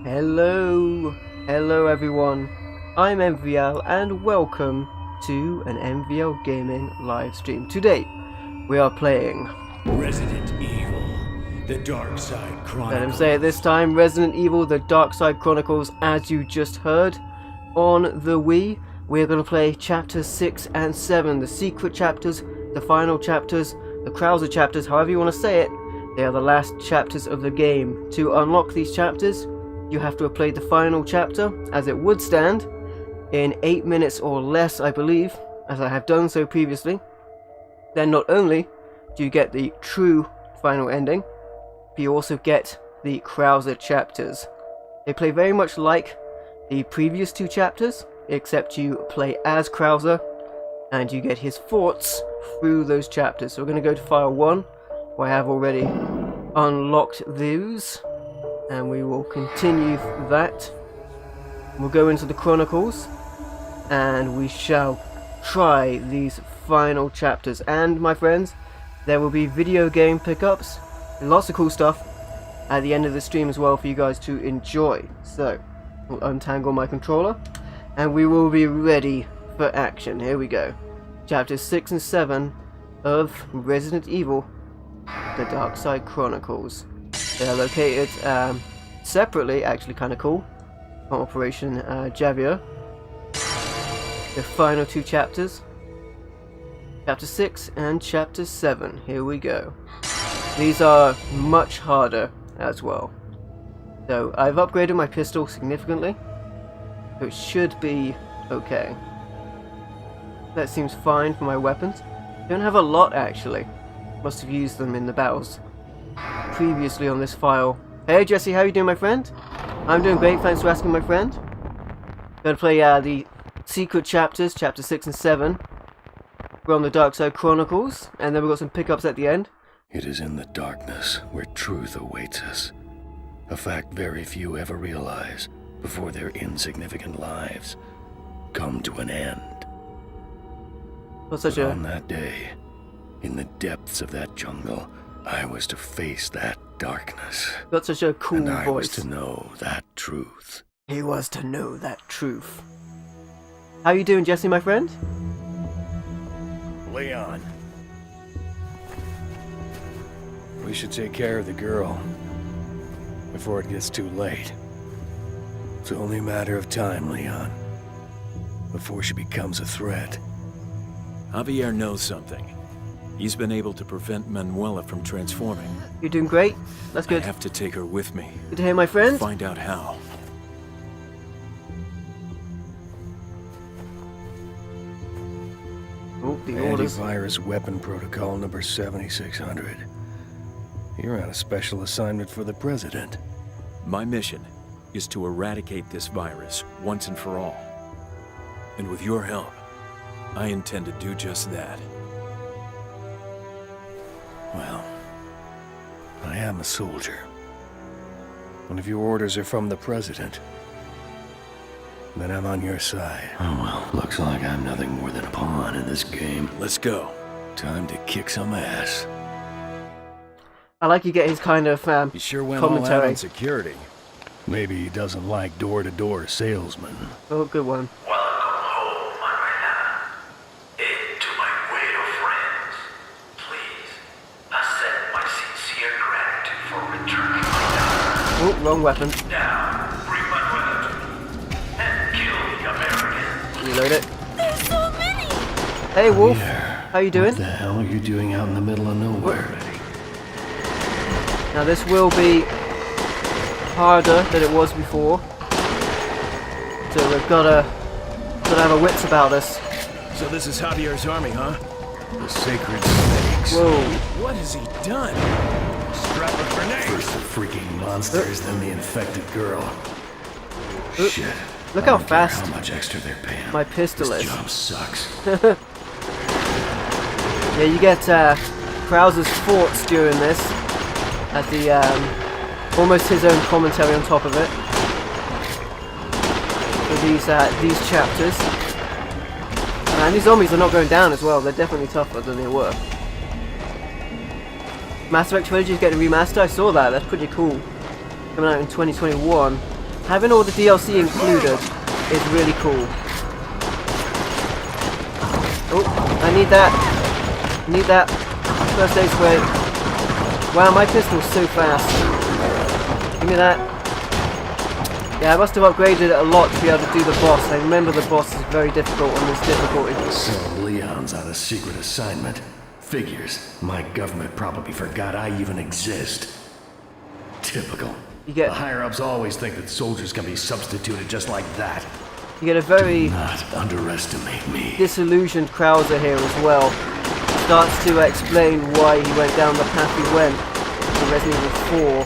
Hello everyone, I'm MVL and welcome to an MVL Gaming live stream. Today, we are playing Resident Evil, the Darkside Chronicles. Let him say it this time, Resident Evil, the Darkside Chronicles, as you just heard. On the Wii, we're going to play Chapters 6 and 7, the secret chapters, the final chapters, the Krauser Chapters, however you want to say it. They are the last chapters of the game. To unlock these chapters, you have to have played the final chapter, as it would stand, in 8 minutes or less, I believe, as I have done so previously. Then not only do you get the true final ending, but you also get the Krauser Chapters. They play very much like the previous two chapters, except you play as Krauser, and you get his thoughts through those chapters. So we're going to go to file 1, where I have already unlocked those. And we will continue that. We'll go into the Chronicles, and we shall try these final chapters. And my friends, there will be video game pickups and lots of cool stuff at the end of the stream as well for you guys to enjoy. So, we'll untangle my controller, and we will be ready for action. Here we go. Chapters 6 and 7 of Resident Evil, the Darkside Chronicles. They are located separately, actually kind of cool, on Operation Javier. The final two chapters, Chapter 6 and Chapter 7. Here we go. These are much harder as well. So I've upgraded my pistol significantly, so it should be okay. That seems fine for my weapons. Don't have a lot actually. Must have used them in the battles previously on this file. Hey Jesse, how you doing, my friend? I'm doing great, thanks for asking, my friend. Gonna play the secret chapters, Chapter 6 and 7. We're on the Darkside Chronicles, and then we've got some pickups at the end. It is in the darkness where truth awaits us. A fact very few ever realize before their insignificant lives come to an end. What's such On that day, in the depths of that jungle, I was to face that darkness. Got such a cool and I voice. was to know that truth. He was to know that truth. How you doing, Jesse, my friend? Leon. We should take care of the girl before it gets too late. It's only a matter of time, Leon, before she becomes a threat. Javier knows something. He's been able to prevent Manuela from transforming. You're doing great. That's good. I have to take her with me. Good to hear, my friend. Find out how. Oh, the orders. Antivirus weapon protocol number 7600. You're on a special assignment for the President. My mission is to eradicate this virus once and for all. And with your help, I intend to do just that. Well, I am a soldier. And if your orders are from the President, then I'm on your side. Oh well, looks like I'm nothing more than a pawn in this game. Let's go. Time to kick some ass. I like you get his kind of You sure went all out commentary. on security. Maybe he doesn't like door-to-door salesmen. Oh, good one. Welcome home, Manuela. And to my widow friends, please accept my sincere gratitude for returning my daughter. Oh, wrong weapon. Now, bring Manuela to me and kill the American. Reload it. There's so many! Hey, Wolf. Here. How you doing? What the hell are you doing out in the middle of nowhere? Now this will be harder than it was before, so we've gotta have our wits about us. So this is Javier's army, huh? The sacred snakes. Whoa! What has he done? Strap a grenade! First the freaking monsters, then the infected girl. Oop. Shit. Look I how don't care fast how much extra they're paying. my pistol This is. job sucks. Yeah, you get Krauser's thoughts during this, at the almost his own commentary on top of it. For these chapters. And these zombies are not going down as well. They're definitely tougher than they were. Mass Effect Trilogy is getting remastered. I saw that. That's pretty cool. Coming out in 2021. Having all the DLC included is really cool. Oh, I need that. Need that. First aid spray. Wow, my pistol's so fast. Give me that. Yeah, I must have upgraded it a lot to be able to do the boss. I remember the boss is very difficult on this difficulty. So Leon's on a secret assignment. Figures. My government probably forgot I even exist. Typical. You get the higher-ups always think that soldiers can be substituted just like that. You get a very Do not underestimate me. disillusioned Krauser here as well. Starts to explain why he went down the path he went in Resident Evil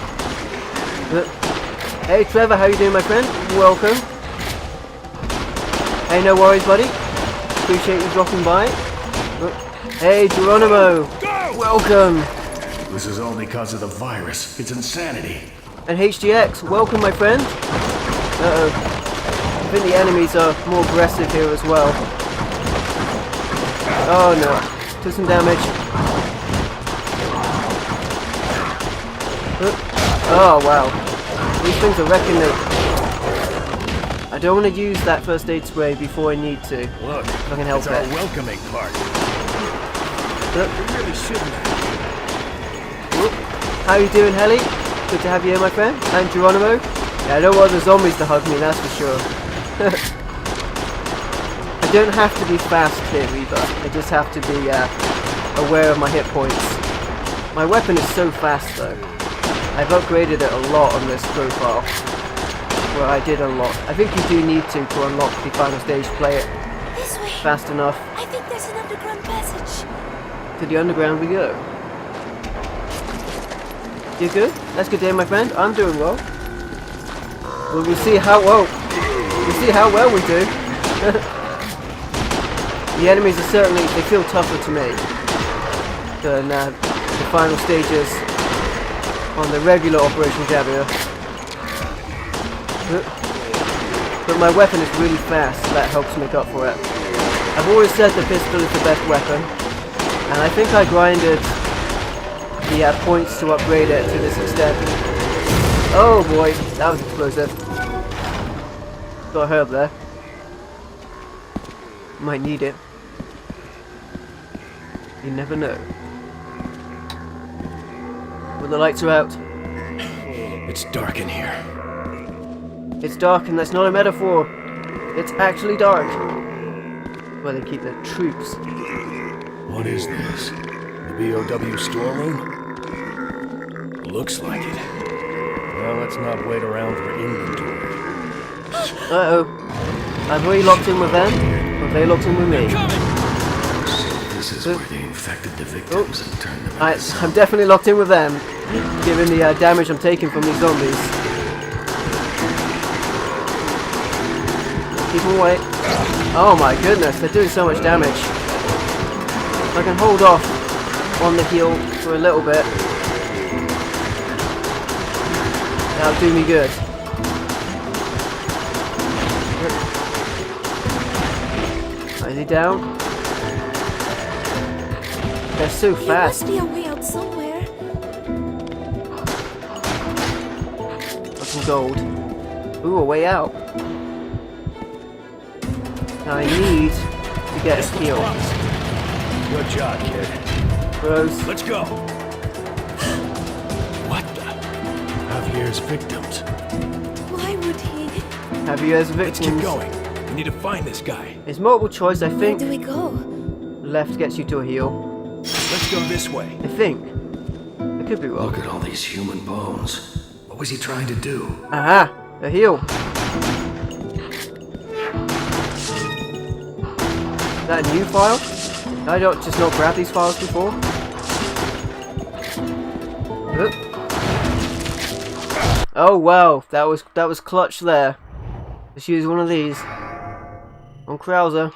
4. Hey Trevor, how you doing, my friend? Welcome. Hey, no worries, buddy. Appreciate you dropping by. Hey Geronimo, welcome. This is all because of the virus. It's insanity. And HGX, welcome, my friend. Uh-oh. I think the enemies are more aggressive here as well. Oh no. Took some damage. Oh wow. These things are wrecking me. I don't want to use that first aid spray before I need to. Look, if I can help it's our it. welcoming part. We really shouldn't have. How you doing, Helly? Good to have you here, my friend. And Geronimo. Yeah, I don't want the zombies to hug me, that's for sure. I don't have to be fast here either. I just have to be aware of my hit points. My weapon is so fast though. I've upgraded it a lot on this profile. Well, I did a lot. I think you do need to unlock the final stage. Play it This way. fast enough. I think there's an underground passage. To the underground we go. You good? That's good day, my friend. I'm doing well. Well, we'll see how well we do. The enemies are certainly, they feel tougher to me than the final stages on the regular Operation Javier. But my weapon is really fast, so that helps make up for it. I've always said the pistol is the best weapon, and I think I grinded the points to upgrade it to this extent. Oh boy, that was explosive. Got a herb there. Might need it. You never know. Well, the lights are out. It's dark in here. It's dark, and that's not a metaphor. It's actually dark. Where they keep their troops. What is this? The BOW storeroom? Looks like it. Well, let's not wait around for inventory. Uh-oh. I've already locked in with them, or they locked in with me. So this is where they infected the victims and turned them into I'm zombies. definitely locked in with them, given the damage I'm taking from these zombies. Keep them away. Oh my goodness, they're doing so much damage. If I can hold off on the heal for a little bit, that'll do me good. Is he down? They're so There fast. must be a way out somewhere. Got some gold. Ooh, a way out. Now I need to get a heal. Good job, kid. Gross. Let's go. What the? Javier's victims. Why would he? Have you as Let's keep victims? going. We need to find this guy. It's multiple choice, I Where think. do we go? Left gets you to a heal. Let's go this way. I think. I could be wrong. Look at all these human bones. What was he trying to do? Aha! A heal. Is that a new file? I don't just not grab these files before. Oh wow, that was clutch there. Let's use one of these on Krauser.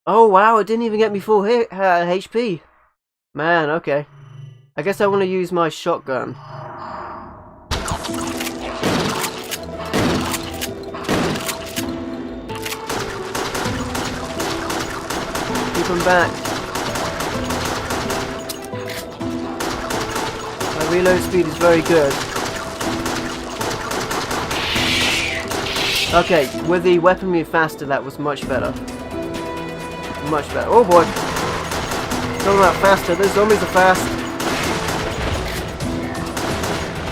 Oh wow, it didn't even get me full HP. Man, okay. I guess I want to use my shotgun. Keep him back. My reload speed is very good. Okay, with the weapon moving faster, that was much better. Much better. Oh boy. Talking about faster, those zombies are fast.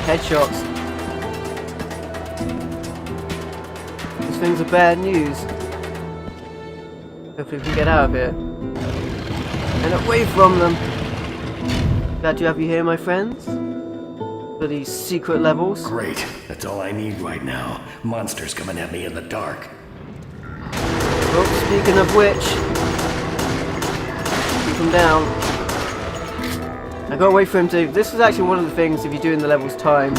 Headshots. These things are bad news. Hopefully we can get out of here. And away from them. Glad to have you here, my friends. For these secret levels. Great. That's all I need right now. Monsters coming at me in the dark. Oh, speaking of which, keep him down. I gotta wait for him to. This is actually one of the things if you're doing the levels timed.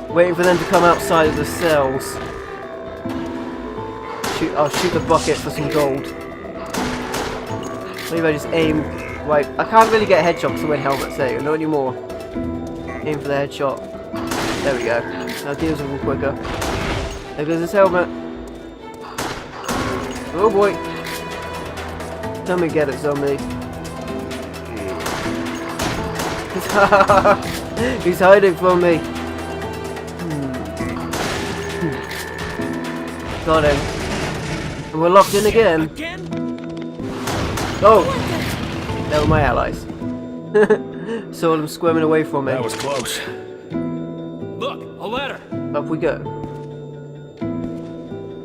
Waiting for them to come outside of the cells. I'll shoot the bucket for some gold. Maybe I just aim right. I can't really get a headshot because I wear helmet, so not anymore. Aim for the headshot. There we go. Now deals with him quicker. There goes his helmet. Oh boy. Come and get it, zombie. He's hiding from me. Got him. And we're locked in again. Oh! They were my allies. Saw them squirming away from me. That was close. Look, a ladder. Up we go.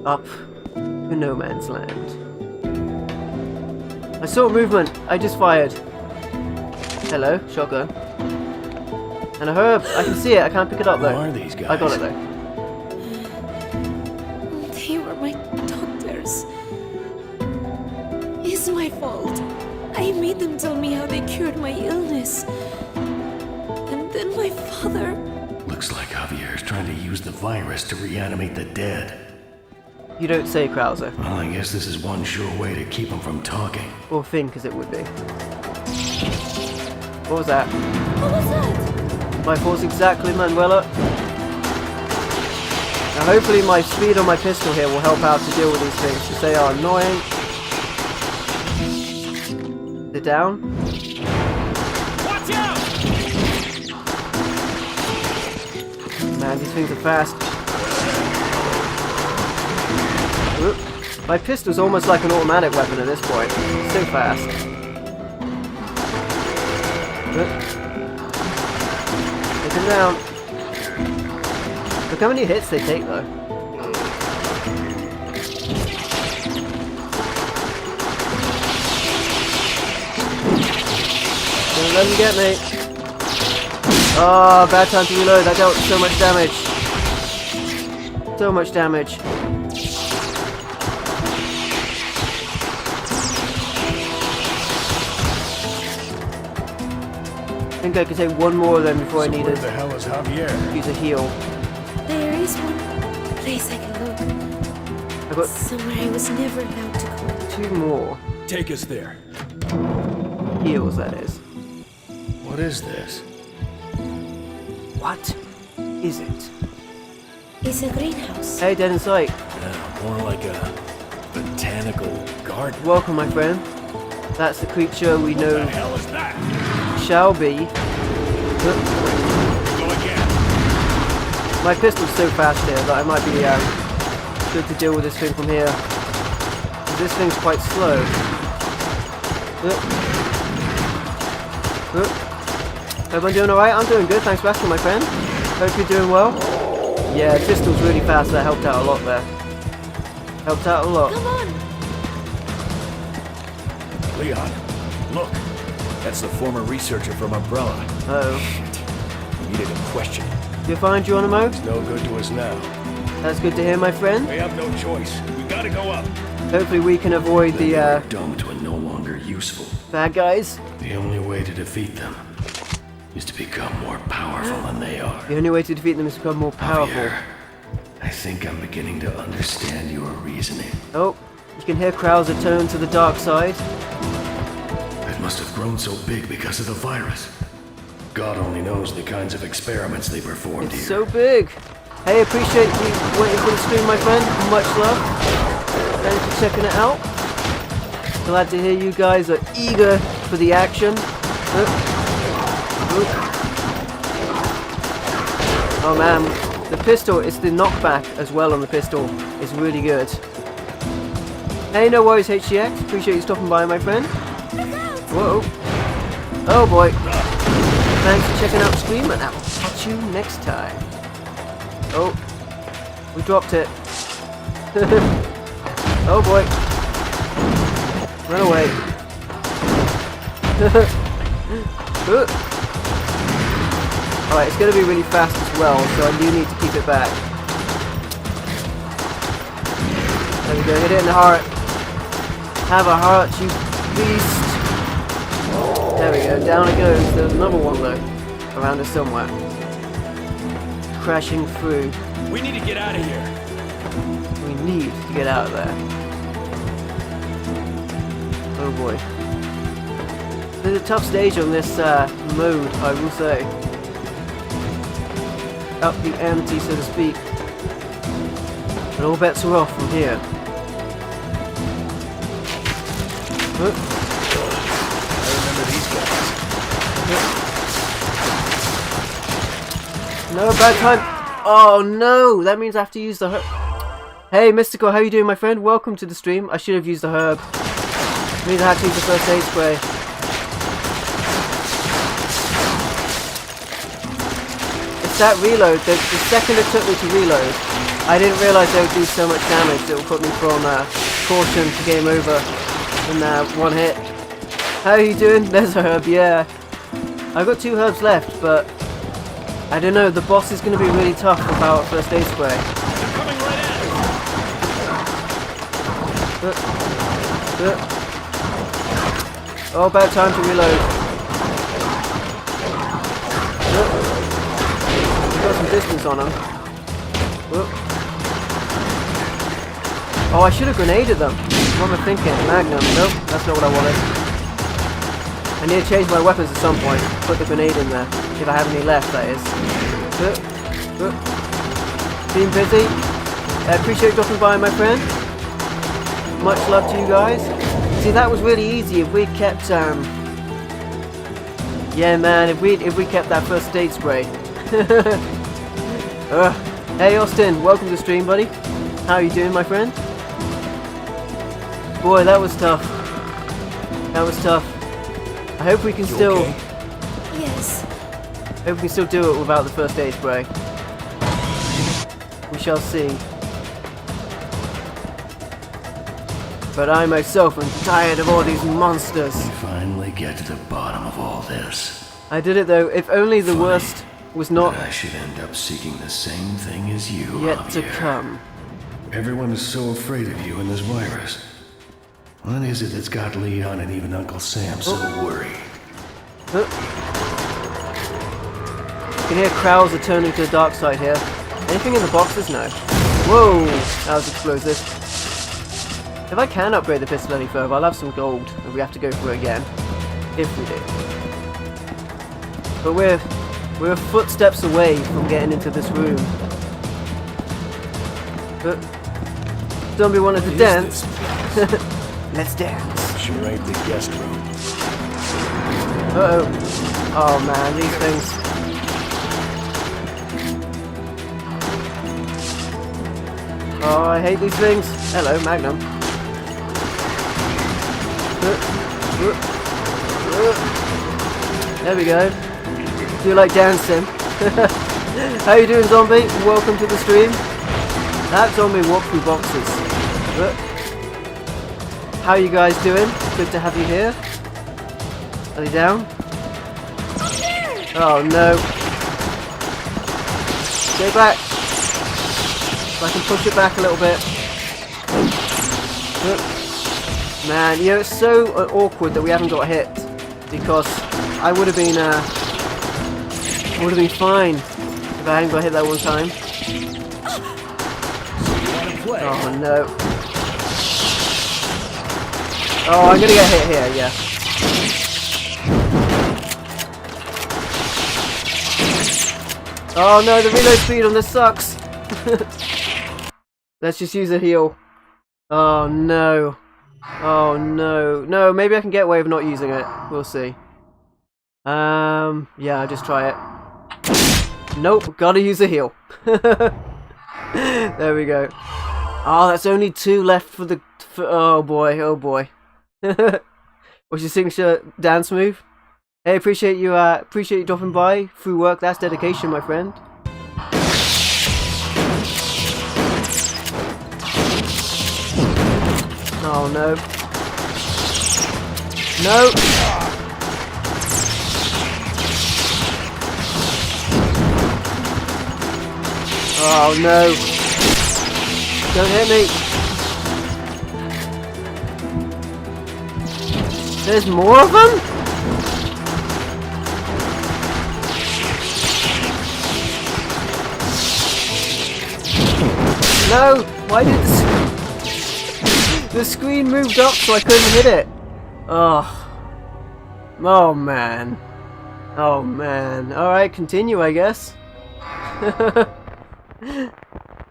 Up to no man's land. I saw movement. I just fired. Hello, shotgun. And a herb. I can see it. I can't pick it up though. Who are these guys? I got it though. They were my doctors. It's my fault. I made them tell me how they cured my illness. And then my father... Looks like Javier's trying to use the virus to reanimate the dead. You don't say, Krauser. Well, I guess this is one sure way to keep him from talking. Or think as it would be. What was that? What was that? My thoughts exactly, Manuela. Now hopefully my speed on my pistol here will help out to deal with these things, because they are annoying. They're down. Watch out! Man, these things are fast. Oop. My pistol's almost like an automatic weapon at this point. It's so fast. Oop. Take him down. Look how many hits they take though. Don't let him get me. Oh, bad time to reload. I dealt so much damage. So much damage. I think I could take one more of them before I need Where it. the hell is Javier? Use a heal. There is one place I can look. I've got Somewhere I was never allowed to go. 2 more Take us there. heals, that is. What is this? What is it? It's a greenhouse. Hey, dead in sight. Yeah, more like a botanical garden. Welcome, my friend. That's the creature we The know hell is that? shall be. Go again. My pistol's so fast here that I might be good to deal with this thing from here. This thing's quite slow. Everyone doing alright? I'm doing good, thanks for asking, my friend. Hope you're doing well. Yeah, the pistol's really fast, that helped out a lot there. Helped out a lot. Come on. Leon, look. That's the former researcher from Umbrella. Uh-oh. We needed a question. You find Geronimo? It's no good to us now. That's good to hear, my friend. We have no choice. We gotta go up. Hopefully we can avoid the Dumped when no longer useful. bad guys. The only way to defeat them is to become more powerful than they are. The only way to defeat them is to become more powerful. Javier, I think I'm beginning to understand your reasoning. Oh, you can hear Krauser turn to the dark side. It must have grown so big because of the virus. God only knows the kinds of experiments they performed It's here. so big. Hey, appreciate you waiting for the stream, my friend. Much love. Thanks for checking it out. Glad to hear you guys are eager for the action. Oh man, The pistol, it's the knockback as well on the pistol. It's really good. Hey, no worries, HGX. Appreciate you stopping by, my friend. Whoa. Oh boy. Thanks for checking out Scream, and I will catch you next time. Oh. We dropped it. Oh boy. Run away. Alright, it's going to be really fast as well, so I do need to keep it back. There we go, hit it in the heart. Have a heart, you beast. There we go, down it goes. There's another one though, around us somewhere. Crashing through. We need to get out of here. We need to get out of there. Oh boy. There's a tough stage on this mode, I will say. Up the ante, so to speak. But all bets are off from here. I remember these guys. No, bad time. Oh no, that means I have to use the herb. Hey, Mystical, how you doing, my friend? Welcome to the stream. I should have used the herb. It means I had to use the first aid spray. It's that reload. The second it took me to reload, I didn't realise they would do so much damage that would put me from caution to game over in one hit. How are you doing? There's a herb, yeah. I've got 2 herbs left, but I don't know, the boss is going to be really tough without first aid spray. Coming right at us. Oh, bad time to reload. Got some distance on him. Oh, I should have grenaded them. What am I thinking? Magnum. Nope, that's not what I wanted. I need to change my weapons at some point. Put the grenade in there. If I have any left, that is. Being busy. I appreciate dropping by, my friend. Much love to you guys. See, that was really easy if we kept, yeah, man, if we kept that first aid spray. Hey, Austin, welcome to the stream, buddy. How are you doing, my friend? Boy, that was tough. That was tough. I hope we can still... Okay? Yes. Hope we can still do it without the first aid spray. We shall see. But I myself am tired of all these monsters. We finally get to the bottom of all this. I did it though. If only the worst was not But I should end up seeking the same thing as you, yet to Javier. come. Everyone is so afraid of you and this virus. What is it that's got Leon and even Uncle Sam so worried? You can hear Krauser turning to the dark side here. Anything in the boxes? No. Whoa! That was explosive. If I can upgrade the pistol any further, I'll have some gold, and we have to go through it again. If we do. But we're footsteps away from getting into this room. But Zombie wanted to dance. Let's dance. Sure ain't the guest room. Uh-oh. Oh man, these things. Oh, I hate these things. Hello, Magnum. There we go. Do you like dancing? How you doing, Zombie? Welcome to the stream. That zombie walked through boxes. How you guys doing? Good to have you here. Are they down? Oh no. Go back. If I can push it back a little bit. Man, you know, it's so awkward that we haven't got hit. Because I would have been fine if I hadn't got hit that one time. Oh no. Oh, I'm gonna get hit here, yeah. Oh no, the reload speed on this sucks. Let's just use a heal. Oh no. Oh no. No, maybe I can get away with not using it. We'll see. Yeah, I'll just try it. Nope, gotta use a heal. There we go. Oh, that's only 2 left for the... oh boy, oh boy. What's your signature dance move? Hey, appreciate you dropping by through work. That's dedication, my friend. Oh no. No! Oh no! Don't hit me! There's more of them? No! Why did the screen moved up so I couldn't hit it? Oh. Oh man. Oh man. Alright, continue I guess.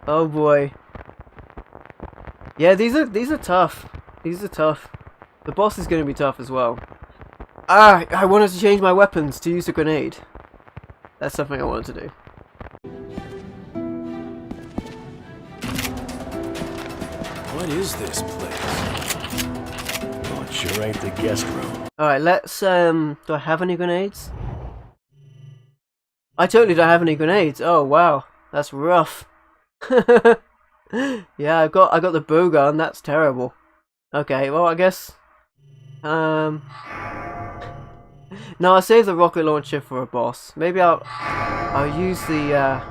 Oh boy. Yeah, these are tough. These are tough. The boss is going to be tough as well. Ah, I wanted to change my weapons to use a grenade. That's something I wanted to do. What is this place? Oh, it sure ain't the guest room. Alright, let's, do I have any grenades? I totally don't have any grenades. Oh, wow. That's rough. Yeah, I got the bow gun. That's terrible. Okay, well, I guess... No, I'll save the rocket launcher for a boss. Maybe I'll use the,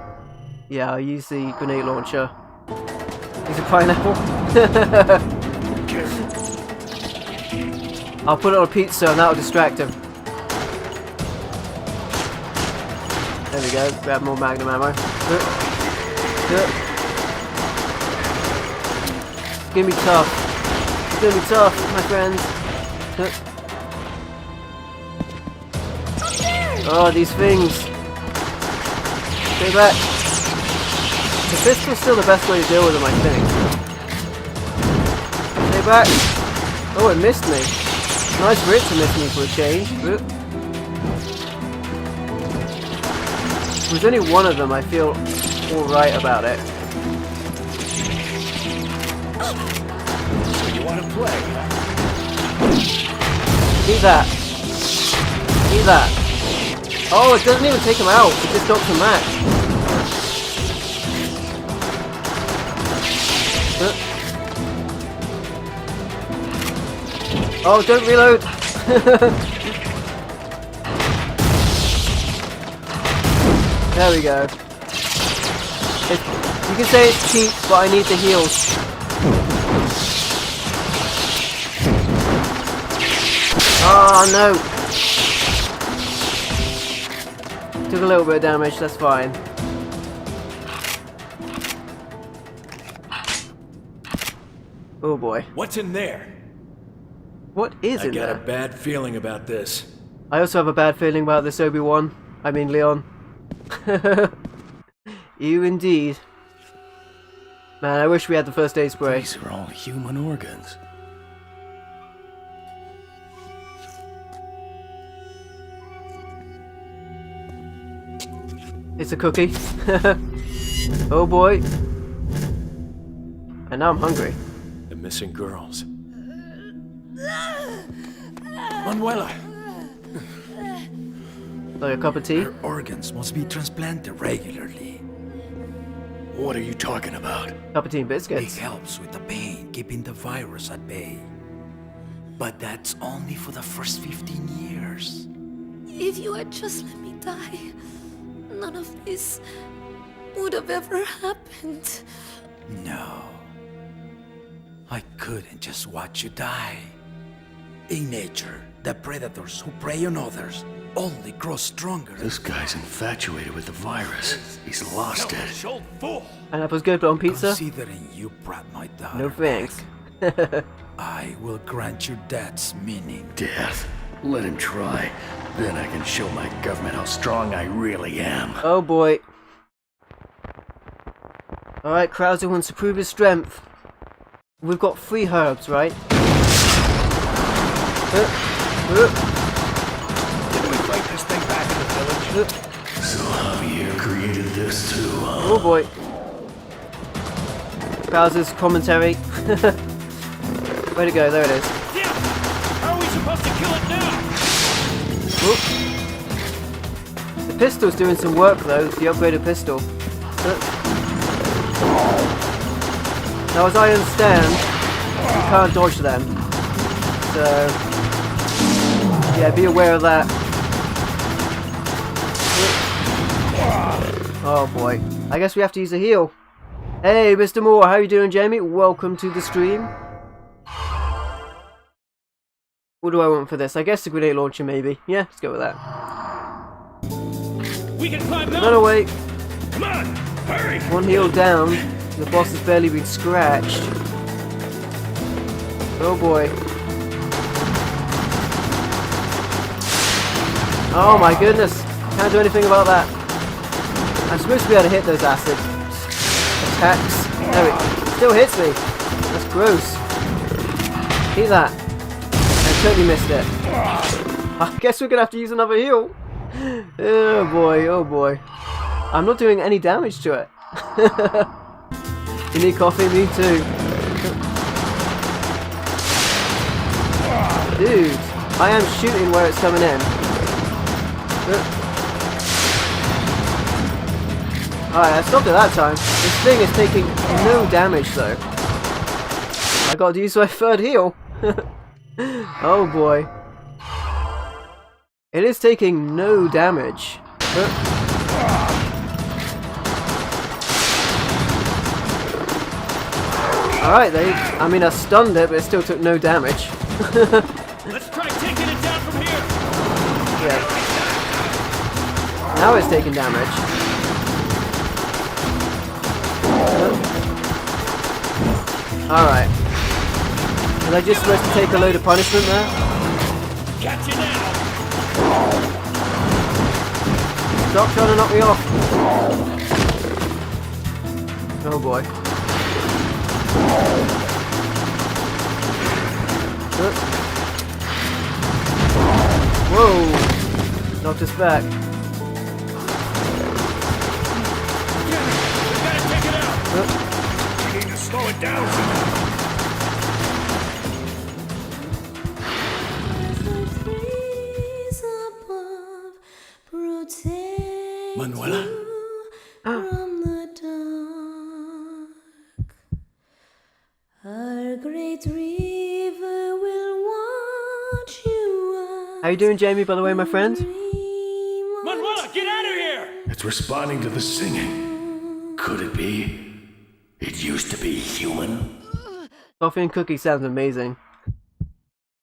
yeah, I'll use the grenade launcher. Use a pineapple. I'll put it on a pizza and that'll distract him. There we go, grab more magnum ammo. It's gonna be tough. It's gonna be tough, my friends. Oh, these things. Stay back. The pistol's still the best way to deal with them, I think. Stay back. Oh, it missed me. Nice for it to miss me for a change. If there's only one of them, I feel alright about it. So you want to play, huh? Eat that. Eat that. Oh, it doesn't even take him out. It just knocks him back. Oh, don't reload. There we go. You can say it's cheap, but I need the heals. Oh no! Took a little bit of damage, that's fine. Oh boy. What's in there? What is in I got there? a bad feeling about this. I also have a bad feeling about this, Obi-Wan. I mean, Leon. You indeed. Man, I wish we had the first aid spray. These are all human organs. It's a cookie. Oh boy. And now I'm hungry. The missing girls. Manuela! Like a cup of tea? Her organs must be transplanted regularly. What are you talking about? Cup of tea and It biscuits. helps with the pain, keeping the virus at bay. But that's only for the first 15 years. If you had just let me die, none of this would have ever happened. No. I couldn't just watch you die. In nature, the predators who prey on others only grow stronger. This guy's infatuated with the virus. He's lost it. Pineapple's good, but on pizza? Considering you brought my daughter No thanks. back, I will grant your dad's meaning. Death. Let him try. Then I can show my government how strong I really am. Oh boy. Alright, Krauser wants to prove his strength. We've got 3 herbs, right? Didn't we fight this thing back in the village? So Javier created this too, huh? Oh boy. Krauser's commentary. Way to go, there it is. Yeah! How are we supposed to kill it now? Oop. The pistol's doing some work though, the upgraded pistol. Now as I understand, you can't dodge them. So yeah, be aware of that. Oh boy. I guess we have to use a heal. Hey Mr. Moore, how you doing, Jamie? Welcome to the stream. What do I want for this? I guess the grenade launcher maybe. Yeah, let's go with that. We can climb Run away. Come on! Hurry! One heal down. The boss has barely been scratched. Oh boy. Oh my goodness. Can't do anything about that. I'm supposed to be able to hit those acid attacks. No, it still hits me. That's gross. Eat that. I totally missed it. I guess we're gonna have to use another heal. Oh boy, oh boy. I'm not doing any damage to it. You need coffee? Me too. Dude, I am shooting where it's coming in. Alright, I stopped it that time. This thing is taking no damage though. I gotta use my third heal. Oh boy. It is taking no damage. Alright, I stunned it, but it still took no damage. Let's try taking it down from here! Yeah. Now it's taking damage. Alright. Was I just supposed to take a load of punishment there? Got you now! Stop trying to knock me off. Oh boy. Whoa! Knocked us back. We gotta take it out! We need to slow it down! Manuela? From the dark, our great river will watch you. How you doing, Jamie, by the way, my friend? Manuela, get out of here! It's responding to the singing. Could it be? It used to be human. Coffee and cookie sounds amazing.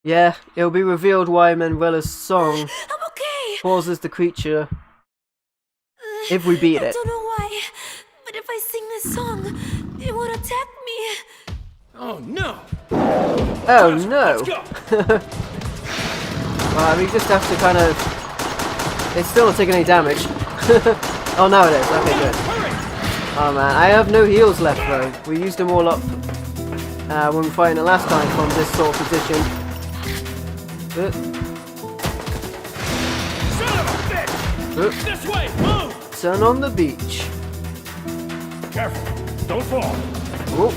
Yeah, it'll be revealed why Manuela's song I'm okay. pauses the creature if we beat I it. don't know why, but if I sing this song, it would attack me. Oh no! Oh no! Let's go! Well, we just have to kind of... It's still not taking any damage. Oh, now it is. Okay, good. Oh man, I have no heals left though. We used them all up when we were fighting it last time from this sort of position. Son of a bitch! This way! Move! Sun on the beach. Careful! Don't fall! Oh.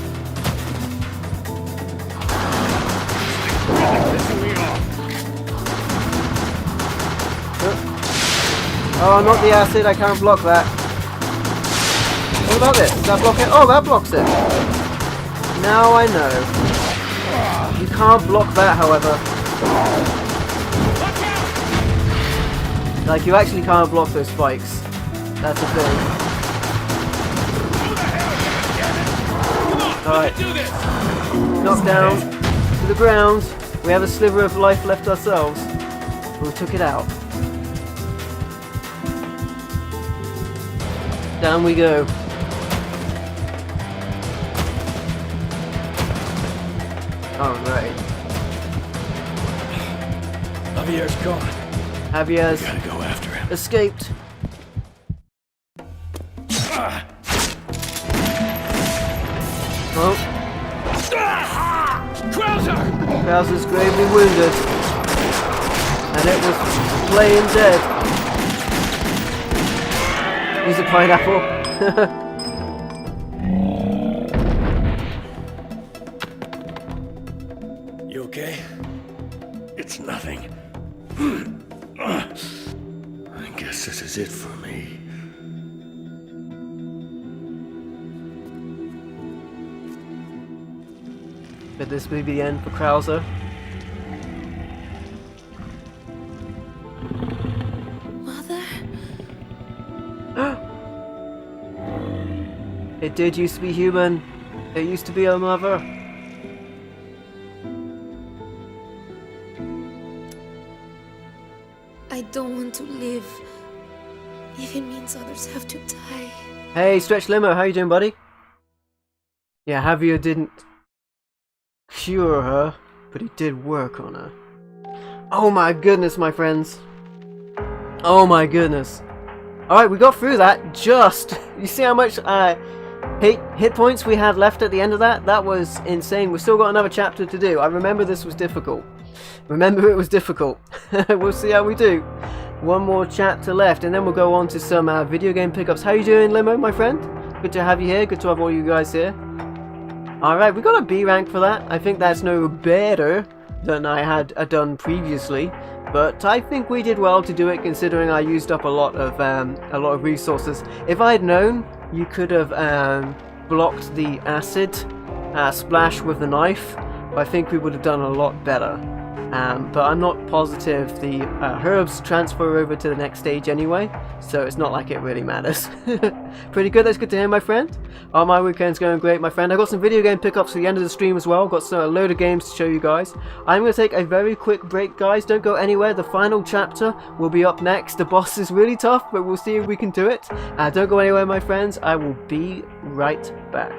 Really pissing me off! Oh, not the acid. I can't block that. What about this? Does that block it? Oh, that blocks it. Now I know. You can't block that, however. Like, you actually can't block those spikes. That's the thing. Alright. Knocked down to the ground. We have a sliver of life left ourselves. We took it out. Down we go. Alright. Javier's gone. Javier's Gotta go after him. escaped. Oh. Krauser! Krauser's gravely wounded. And it was plain dead. Use a pineapple. You okay? It's nothing. I guess this is it for me. Could this be the end for Krauser? Mother? It did used to be human. It used to be a mother. I don't want to live. If it means others have to die. Hey, Stretch Limo, how you doing, buddy? Yeah, Javier didn't cure her, but he did work on her. Oh my goodness, my friends. Oh my goodness. Alright, we got through that. Just, you see how much hit points we had left at the end of that? That was insane. We've still got another chapter to do. I remember this was difficult. Remember it was difficult. We'll see how we do. One more chapter left, and then we'll go on to some video game pickups. How you doing, Limo, my friend? Good to have you here. Good to have all you guys here. Alright, we got a B rank for that. I think that's no better than I had done previously, but I think we did well to do it, considering I used up a lot of resources. If I had known you could have blocked the acid splash with the knife, I think we would have done a lot better. But I'm not positive the herbs transfer over to the next stage anyway, so it's not like it really matters. Pretty good, that's good to hear, my friend. Oh, my weekend's going great, my friend. I got some video game pickups for the end of the stream as well. Got a load of games to show you guys. I'm going to take a very quick break, guys. Don't go anywhere. The final chapter will be up next. The boss is really tough, but we'll see if we can do it. Don't go anywhere, my friends. I will be right back.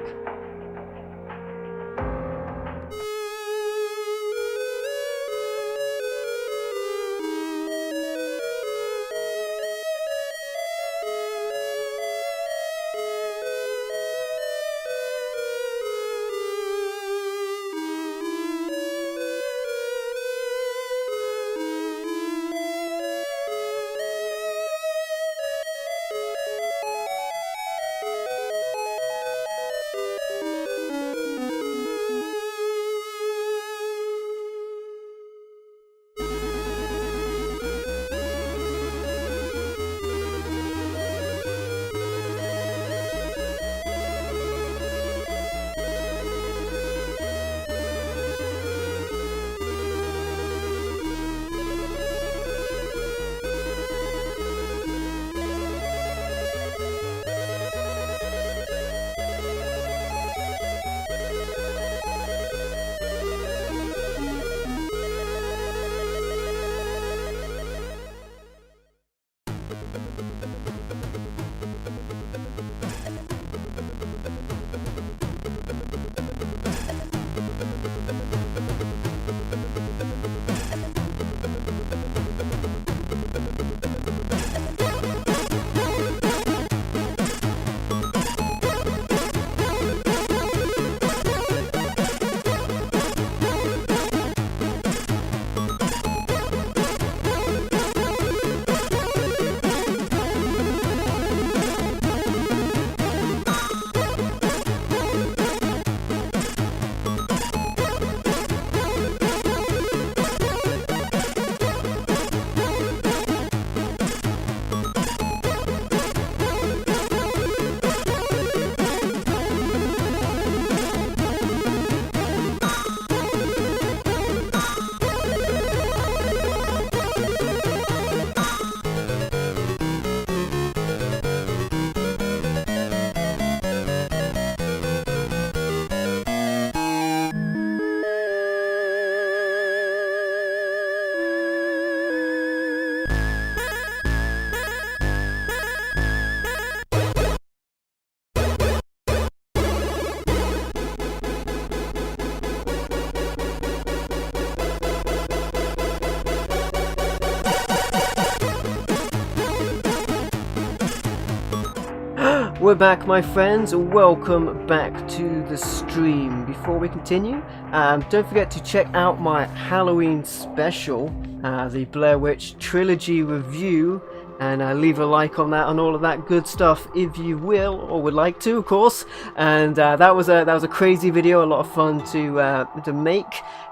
We're back, my friends. Welcome back to the stream. Before we continue, don't forget to check out my Halloween special, the Blair Witch Trilogy review, and leave a like on that and all of that good stuff if you will, or would like to, of course. And that was a crazy video, a lot of fun to make.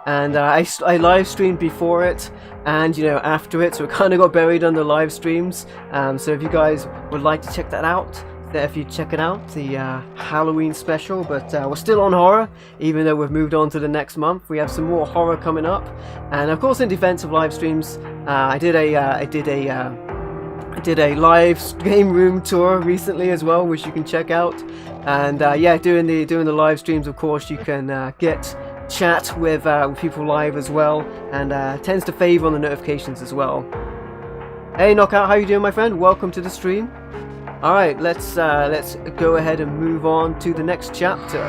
And I live streamed before it and after it, so it kind of got buried under live streams. So if you guys would like to check that out, if you check it out, the Halloween special. But we're still on horror, even though we've moved on to the next month. We have some more horror coming up, and of course in defense of live streams, I did a live game room tour recently as well, which you can check out. And yeah, doing the live streams, of course, you can get chat with people live as well, and tends to favor on the notifications as well. Hey Knockout, how you doing, my friend? Welcome to the stream. All right, let's go ahead and move on to the next chapter.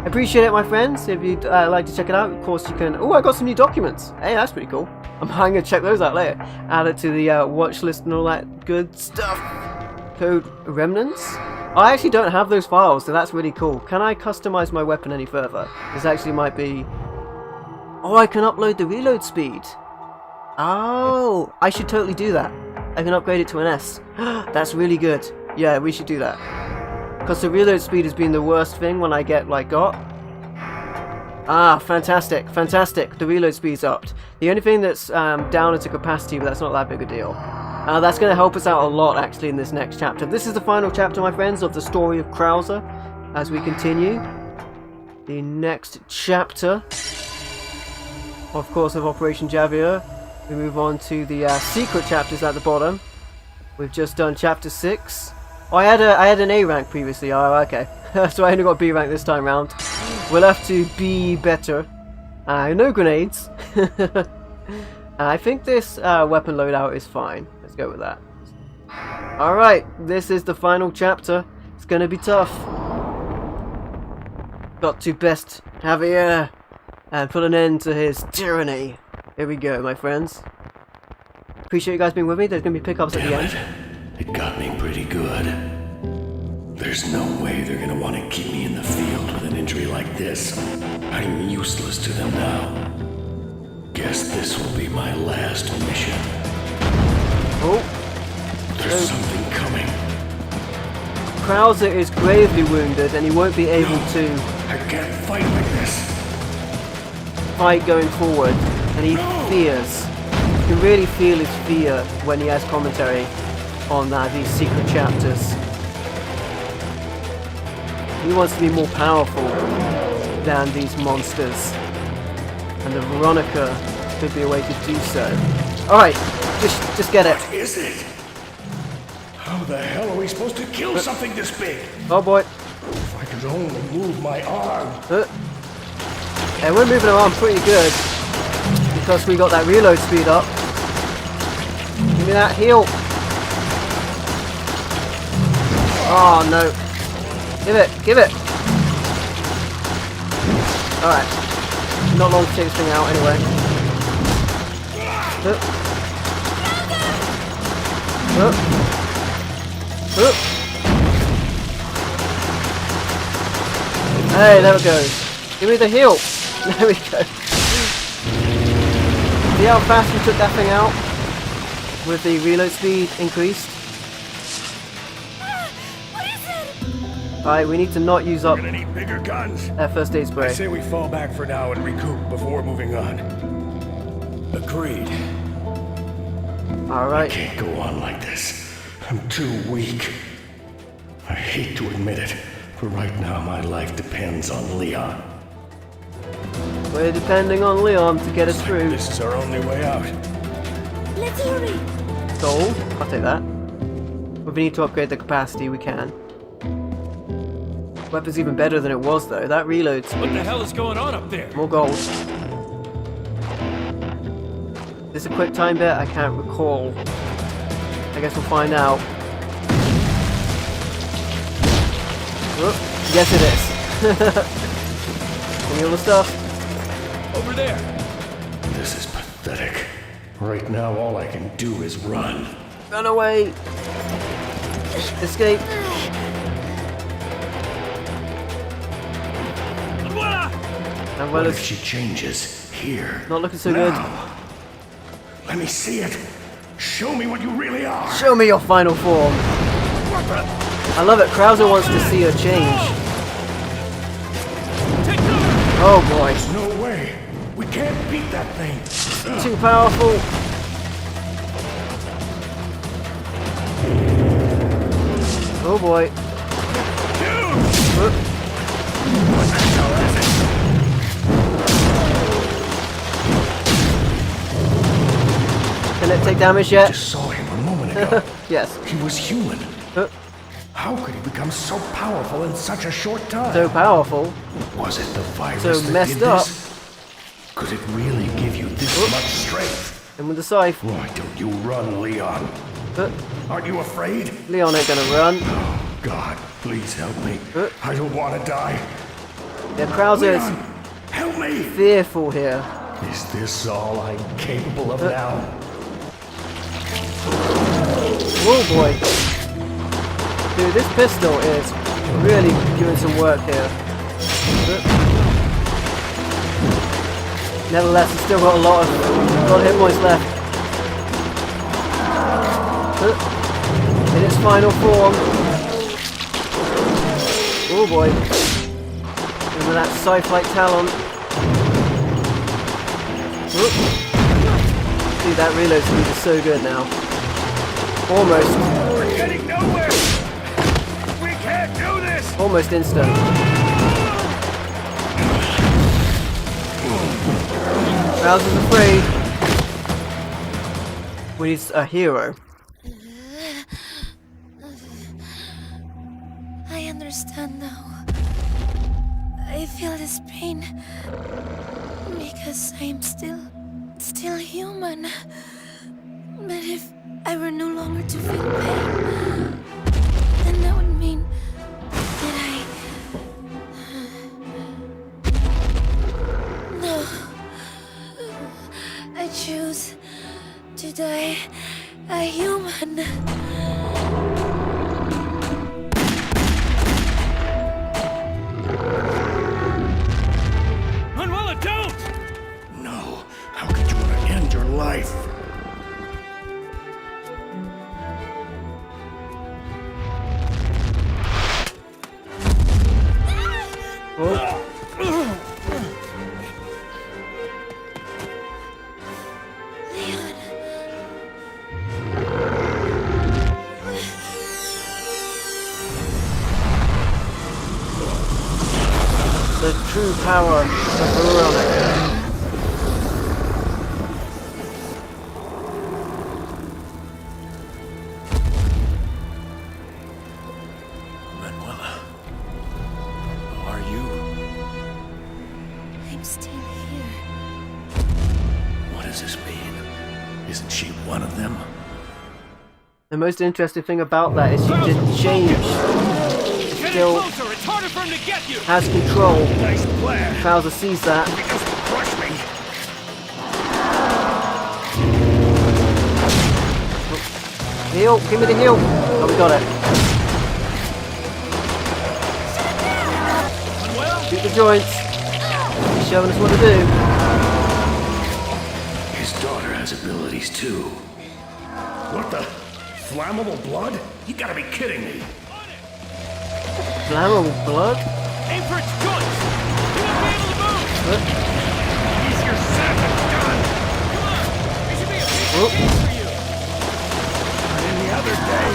Appreciate it, my friends. If you'd like to check it out, of course you can. Oh, I got some new documents. Hey, that's pretty cool. I'm gonna check those out later. Add it to the watch list and all that good stuff. Code Remnants. I actually don't have those files, so that's really cool. Can I customize my weapon any further? This actually might be. Oh, I can upload the reload speed. Oh, I should totally do that. I can upgrade it to an S. That's really good. Yeah, we should do that. Because the reload speed has been the worst thing when I get got. Ah, fantastic, fantastic. The reload speed's upped. The only thing that's down is the capacity, but that's not that big a deal. That's going to help us out a lot, actually, in this next chapter. This is the final chapter, my friends, of the story of Krauser. As we continue, the next chapter, of course, of Operation Javier. We move on to the secret chapters at the bottom. We've just done chapter 6. Oh, I had an A rank previously. Oh, okay. So I only got B rank this time round. We'll have to be better. No grenades. I think this weapon loadout is fine. Let's go with that. Alright, this is the final chapter. It's gonna be tough. Got to best Javier and put an end to his tyranny. Here we go, my friends. Appreciate you guys being with me. There's gonna be pickups at the end. It got me pretty good. There's no way they're gonna want to keep me in the field with an injury like this. I'm useless to them now. Guess this will be my last mission. Oh, there's something coming. Krauser is gravely wounded and he won't be able to I can't fight like this. fight going forward. And he fears. You can really feel his fear when he has commentary on these secret chapters. He wants to be more powerful than these monsters. And the Veronica could be a way to do so. Alright, just get it. What is it? How the hell are we supposed to kill something this big? Oh boy. If I could only move my arm. Yeah, we're moving our arm pretty good. Because we got that reload speed up. Give me that heal. Oh no. Give it. Alright. Not long to take this thing out anyway. Hey, there it goes. Give me the heal. There we go. See how fast we took that thing out? With the reload speed increased. What is it? Alright, we need to not use up We're gonna need bigger guns. that first aid I spray. say we fall back for now and recoup before moving on. Agreed. Alright. Can't go on like this. I'm too weak. I hate to admit it, but right now my life depends on Leon. We're depending on Leon to get us through. This is our only way out. Let's hurry. Gold. I'll take that. If we need to upgrade the capacity, we can. Weapon's even better than it was though. That reload speed. What the hell is going on up there? More gold. Is this a quick time bit? I can't recall. I guess we'll find out. Whoop. Yes it is. Give me all the stuff. Over there. This is pathetic. Right now all I can do is run. Run away. Escape. And well, What if it's she changes here? not looking so good. Now. Let me see it. Show me what you really are. Show me your final form. I love it. Krauser wants to see her change. Oh boy. There's no way. We can't beat that thing. Too powerful. Oh boy. Can it take damage yet? Just saw him a moment ago. Yes. He was human. How could he become so powerful in such a short time? So powerful. Was it the virus So that messed did up. this? Could it really give you this much strength? And with the scythe. Why don't you run, Leon? Aren't you afraid? Leon ain't gonna run. Oh, God, please help me. I don't want to die. Yeah, Krauser is Leon, help me! fearful here. Is this all I'm capable of now? Oh boy. Dude, this pistol is really doing some work here. Nevertheless, it's still got a lot of hit points left. In its final form. Oh boy. And with that scythe-like talon. Dude, that reload speed is so good now. Almost. We're getting nowhere! We can't do this! Almost instant. Krauser's afraid. When he's a hero. I understand now. I feel this pain because I'm still human. But if I were no longer to feel pain, then that would mean that no. I choose to die a human. No. How could you want to end your life? Leon. The true power of Veronica. Manuela, are you? I'm still here. What does this mean? Isn't she one of them? The most interesting thing about that is she didn't change. She still has control. Nice plan. Krauser sees that. He doesn't crush me. Heal! Give me the heal! Oh, we got it. Shoot the joints. He's showing us what to do. His daughter has abilities too. What the? Flammable blood? You gotta be kidding me. Flammable blood? Aim for its joints! You won't be able to move! He's your savage gun. Come on! It should be a piece of cake for you! Not any other day.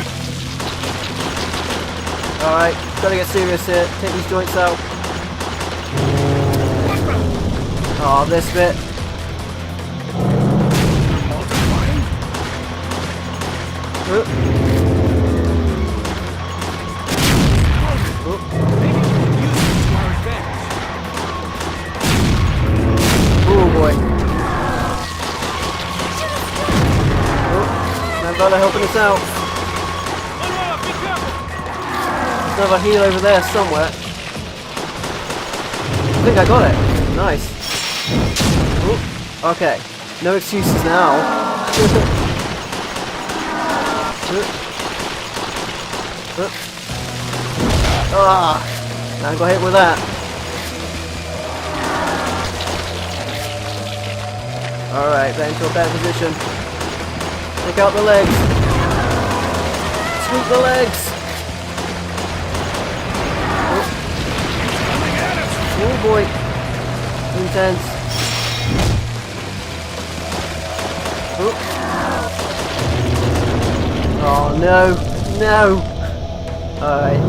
Alright, gotta get serious here. Take these joints out. Oh, this bit. Oh boy. Now gotta helping us out. There's another heal over there somewhere. I think I got it. Nice. Ooh, okay. No excuses now. I got hit with that. Alright, back into a better position. Take out the legs. Sweep the legs. Oh boy. Intense. Oh no. No. Alright.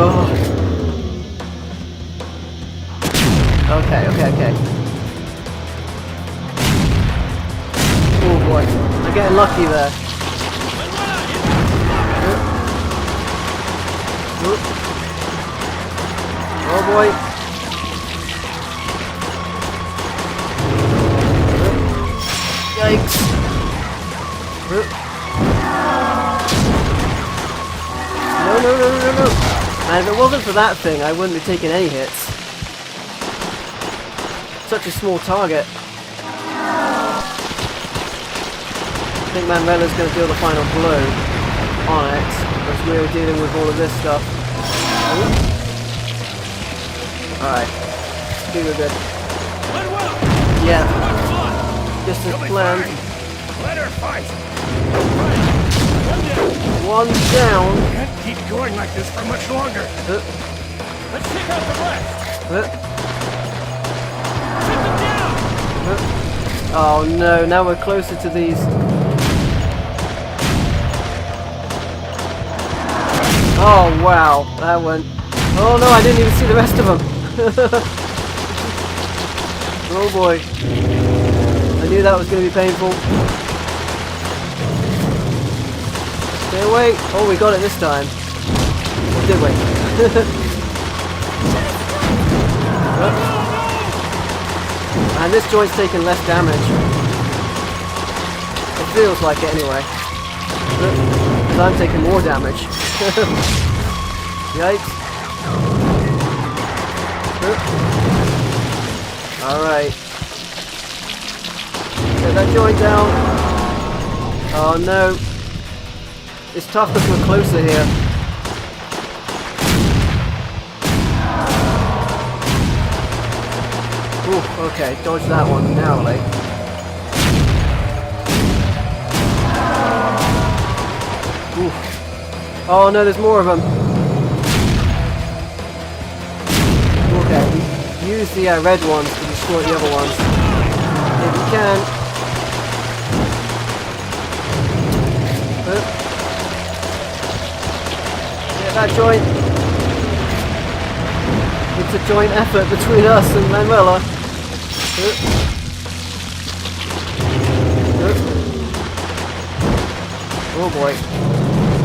Oh. Okay. Oh boy. I'm getting lucky there. Oh boy. Yikes. No. And if it wasn't for that thing, I wouldn't be taking any hits. Such a small target. I think Manuela's going to deal the final blow on it, as we're dealing with all of this stuff. Alright. I think we're good. Yeah. Just as planned. Let her fight! One down. Can't keep going like this for much longer. Let's take out the rest. Sit them down. Oh no, now we're closer to these. Oh wow, that went... Oh no, I didn't even see the rest of them. Oh boy. I knew that was going to be painful. Stay away. Oh, we got it this time. Or did we? And this joint's taking less damage. It feels like it anyway. But I'm taking more damage. Yikes. Alright. Get that joint down. Oh no. It's tough because we're closer here. Ooh, okay, dodge that one narrowly. Ooh. Oh no, there's more of them. Okay, use the red ones to destroy the other ones. If you can. Get that joint. It's a joint effort between us and Manuela. Oh boy.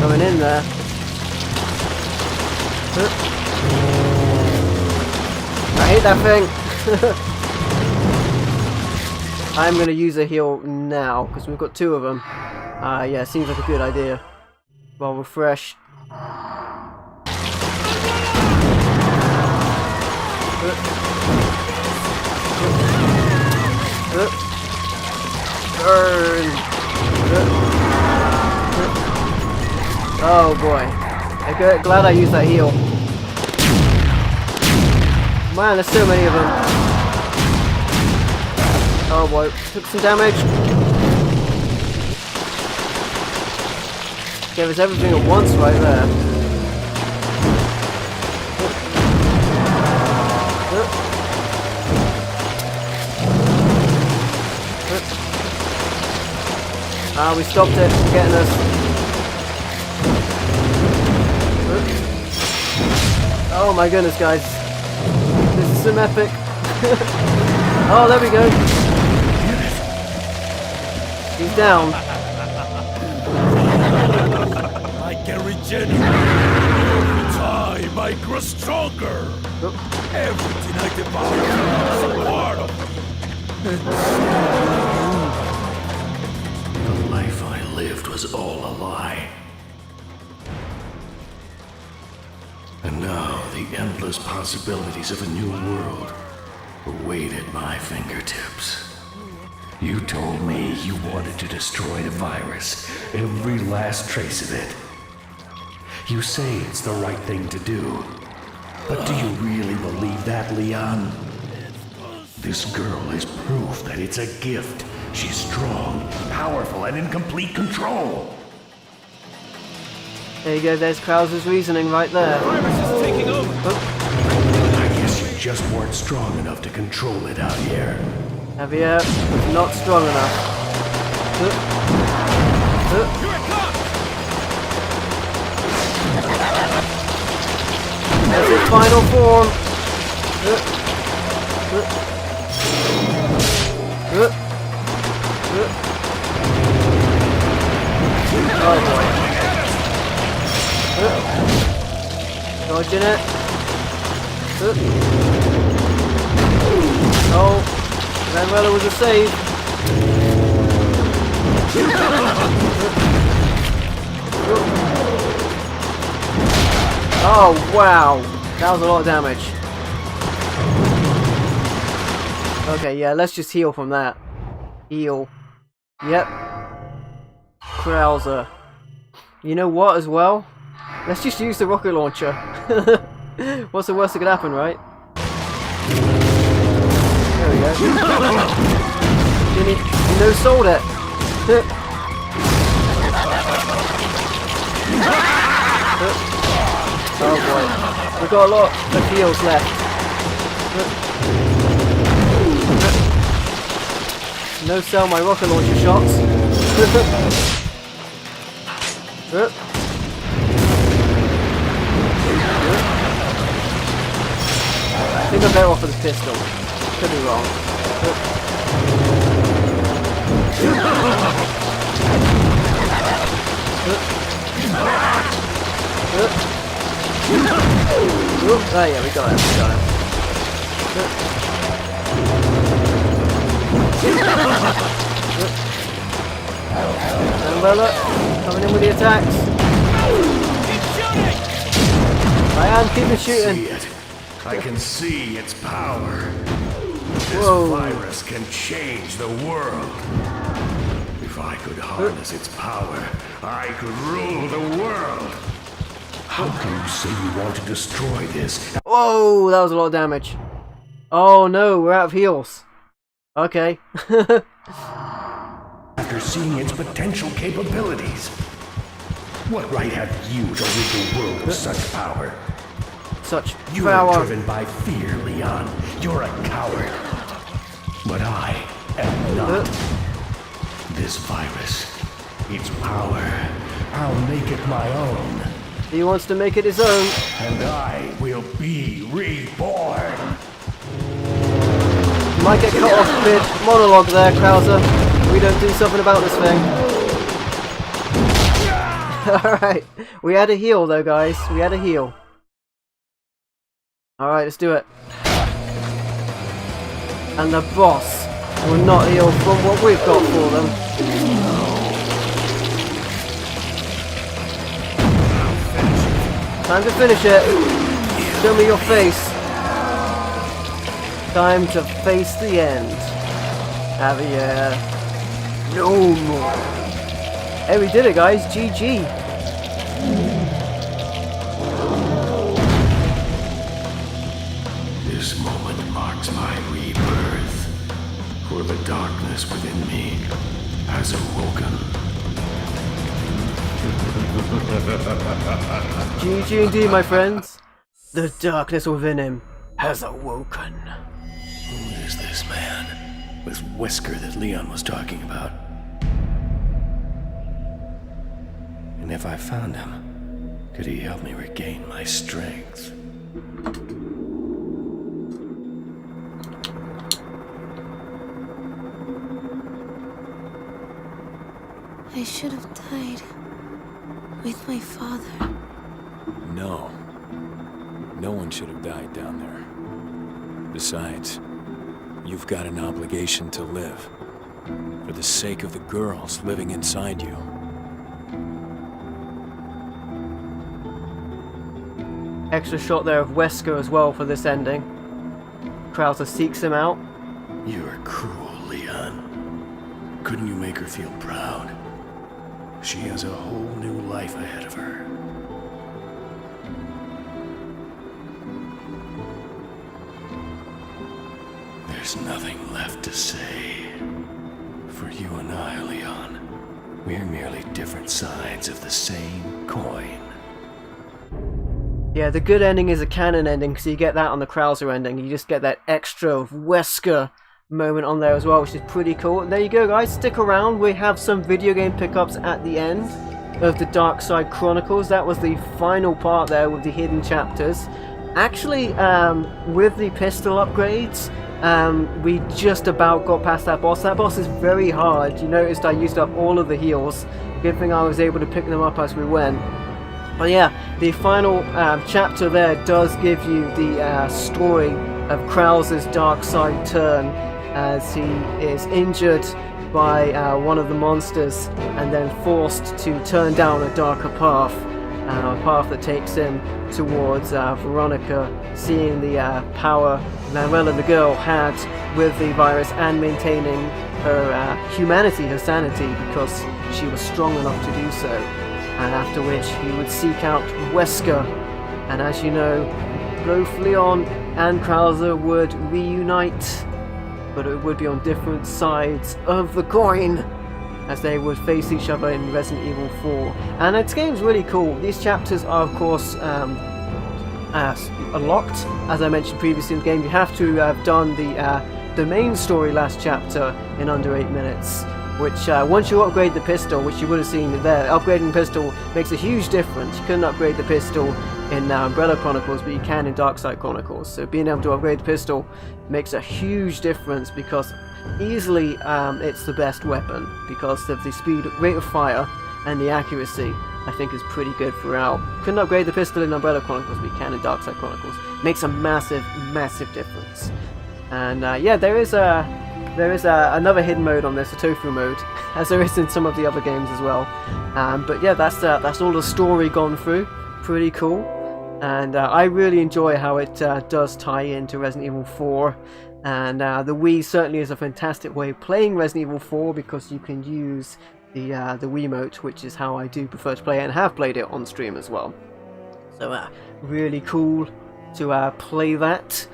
Coming in there. I hate that thing. I'm going to use a heal now because we've got two of them. Yeah, seems like a good idea. Well, refresh. Burn. Oh boy. I'm glad I used that heal. Man, there's so many of them. Oh boy, took some damage. Gave us everything at once right there. We stopped it from getting us. Oh my goodness, guys. This is some epic. Oh, there we go. He's down. I can regenerate. Every time I grow stronger. Everything I devour is a part of me. The life I lived was all a lie. And now the endless possibilities of a new world await at my fingertips. You told me you wanted to destroy the virus, every last trace of it. You say it's the right thing to do. But do you really believe that, Leon? This girl is proof that it's a gift. She's strong, powerful, and in complete control. There you go, there's Krauser's reasoning right there. The virus is taking over. I guess you just weren't strong enough to control it out here. Javier was not strong enough. Here it comes! That's its final form. Oh boy. Dodging it. Oh, Manuela was a save. Oh wow, that was a lot of damage. Okay, yeah, let's just heal from that. Heal. Yep. Krauser. You know what as well? Let's just use the rocket launcher. What's the worst that could happen, right? There we go. You no sold it. Oh boy. We've got a lot of heals left. No sell my rocket launcher shots. I think I'm better off with the pistol. Could be wrong. Oh yeah, we got him. Umbrella, coming in with the attacks. Keep shooting! I am keeping shooting. See it. I can see its power. This Whoa. virus can change the world. If I could harness its power, I could rule the world. How can you say you want to destroy this? Whoa, that was a lot of damage. Oh no, we're out of heals. Okay. After seeing its potential capabilities, what right have you to rid the world of such power? Such You power. are driven by fear, Leon. You're a coward. But I am not. This virus, its power, I'll make it my own. He wants to make it his own. And I will be reborn. You might get cut off mid-monologue there, Krauser. We don't do something about this thing. Alright, we had a heal though, guys. We had a heal. Alright, let's do it. And the boss will not heal from what we've got for them. Time to finish it. Show me your face. Time to face the end. Javier. No more. Hey, we did it, guys. GG. This moment marks my rebirth, for the darkness within me has awoken. GG indeed, my friends. The darkness within him has awoken. Who is this man with whisker that Leon was talking about? And if I found him, could he help me regain my strength? I should have died with my father. No. No one should have died down there. Besides, you've got an obligation to live. For the sake of the girls living inside you. Extra shot there of Wesker as well for this ending. Krauser seeks him out. You're cruel, Leon. Couldn't you make her feel proud? She has a whole new life ahead of her. There's There's nothing left to say. For you and I, Leon, we're merely different sides of the same coin. Yeah, the good ending is a canon ending, because you get that on the Krauser ending. You just get that extra Wesker moment on there as well, which is pretty cool. And there you go, guys. Stick around. We have some video game pickups at the end of the Darkside Chronicles. That was the final part there with the hidden chapters. Actually, with the pistol upgrades, we just about got past that boss. That boss is very hard. You noticed I used up all of the heals. Good thing I was able to pick them up as we went. But yeah, the final chapter there does give you the story of Krauser's dark side turn, as he is injured by one of the monsters and then forced to turn down a darker path, a path that takes him towards Veronica, seeing the power Manuela the girl had with the virus and maintaining her humanity, her sanity, because she was strong enough to do so. And after which he would seek out Wesker, and as you know, both Leon and Krauser would reunite, but it would be on different sides of the coin, as they would face each other in Resident Evil 4. And this game's really cool. These chapters are, of course, locked, as I mentioned previously in the game. You have to have done the main story last chapter in under 8 minutes. Which, once you upgrade the pistol, which you would have seen there, upgrading the pistol makes a huge difference. You couldn't upgrade the pistol in Umbrella Chronicles, but you can in Darkside Chronicles. So being able to upgrade the pistol makes a huge difference, because easily it's the best weapon, because of the speed, rate of fire, and the accuracy. I think is pretty good throughout. Couldn't upgrade the pistol in Umbrella Chronicles, but you can in Darkside Chronicles. Makes a massive, massive difference. And yeah, there is another hidden mode on this, a tofu mode, as there is in some of the other games as well. But yeah, that's all the story gone through. Pretty cool. And I really enjoy how it does tie into Resident Evil 4. And the Wii certainly is a fantastic way of playing Resident Evil 4, because you can use the Wiimote, which is how I do prefer to play it, and have played it on stream as well. So really cool to play that.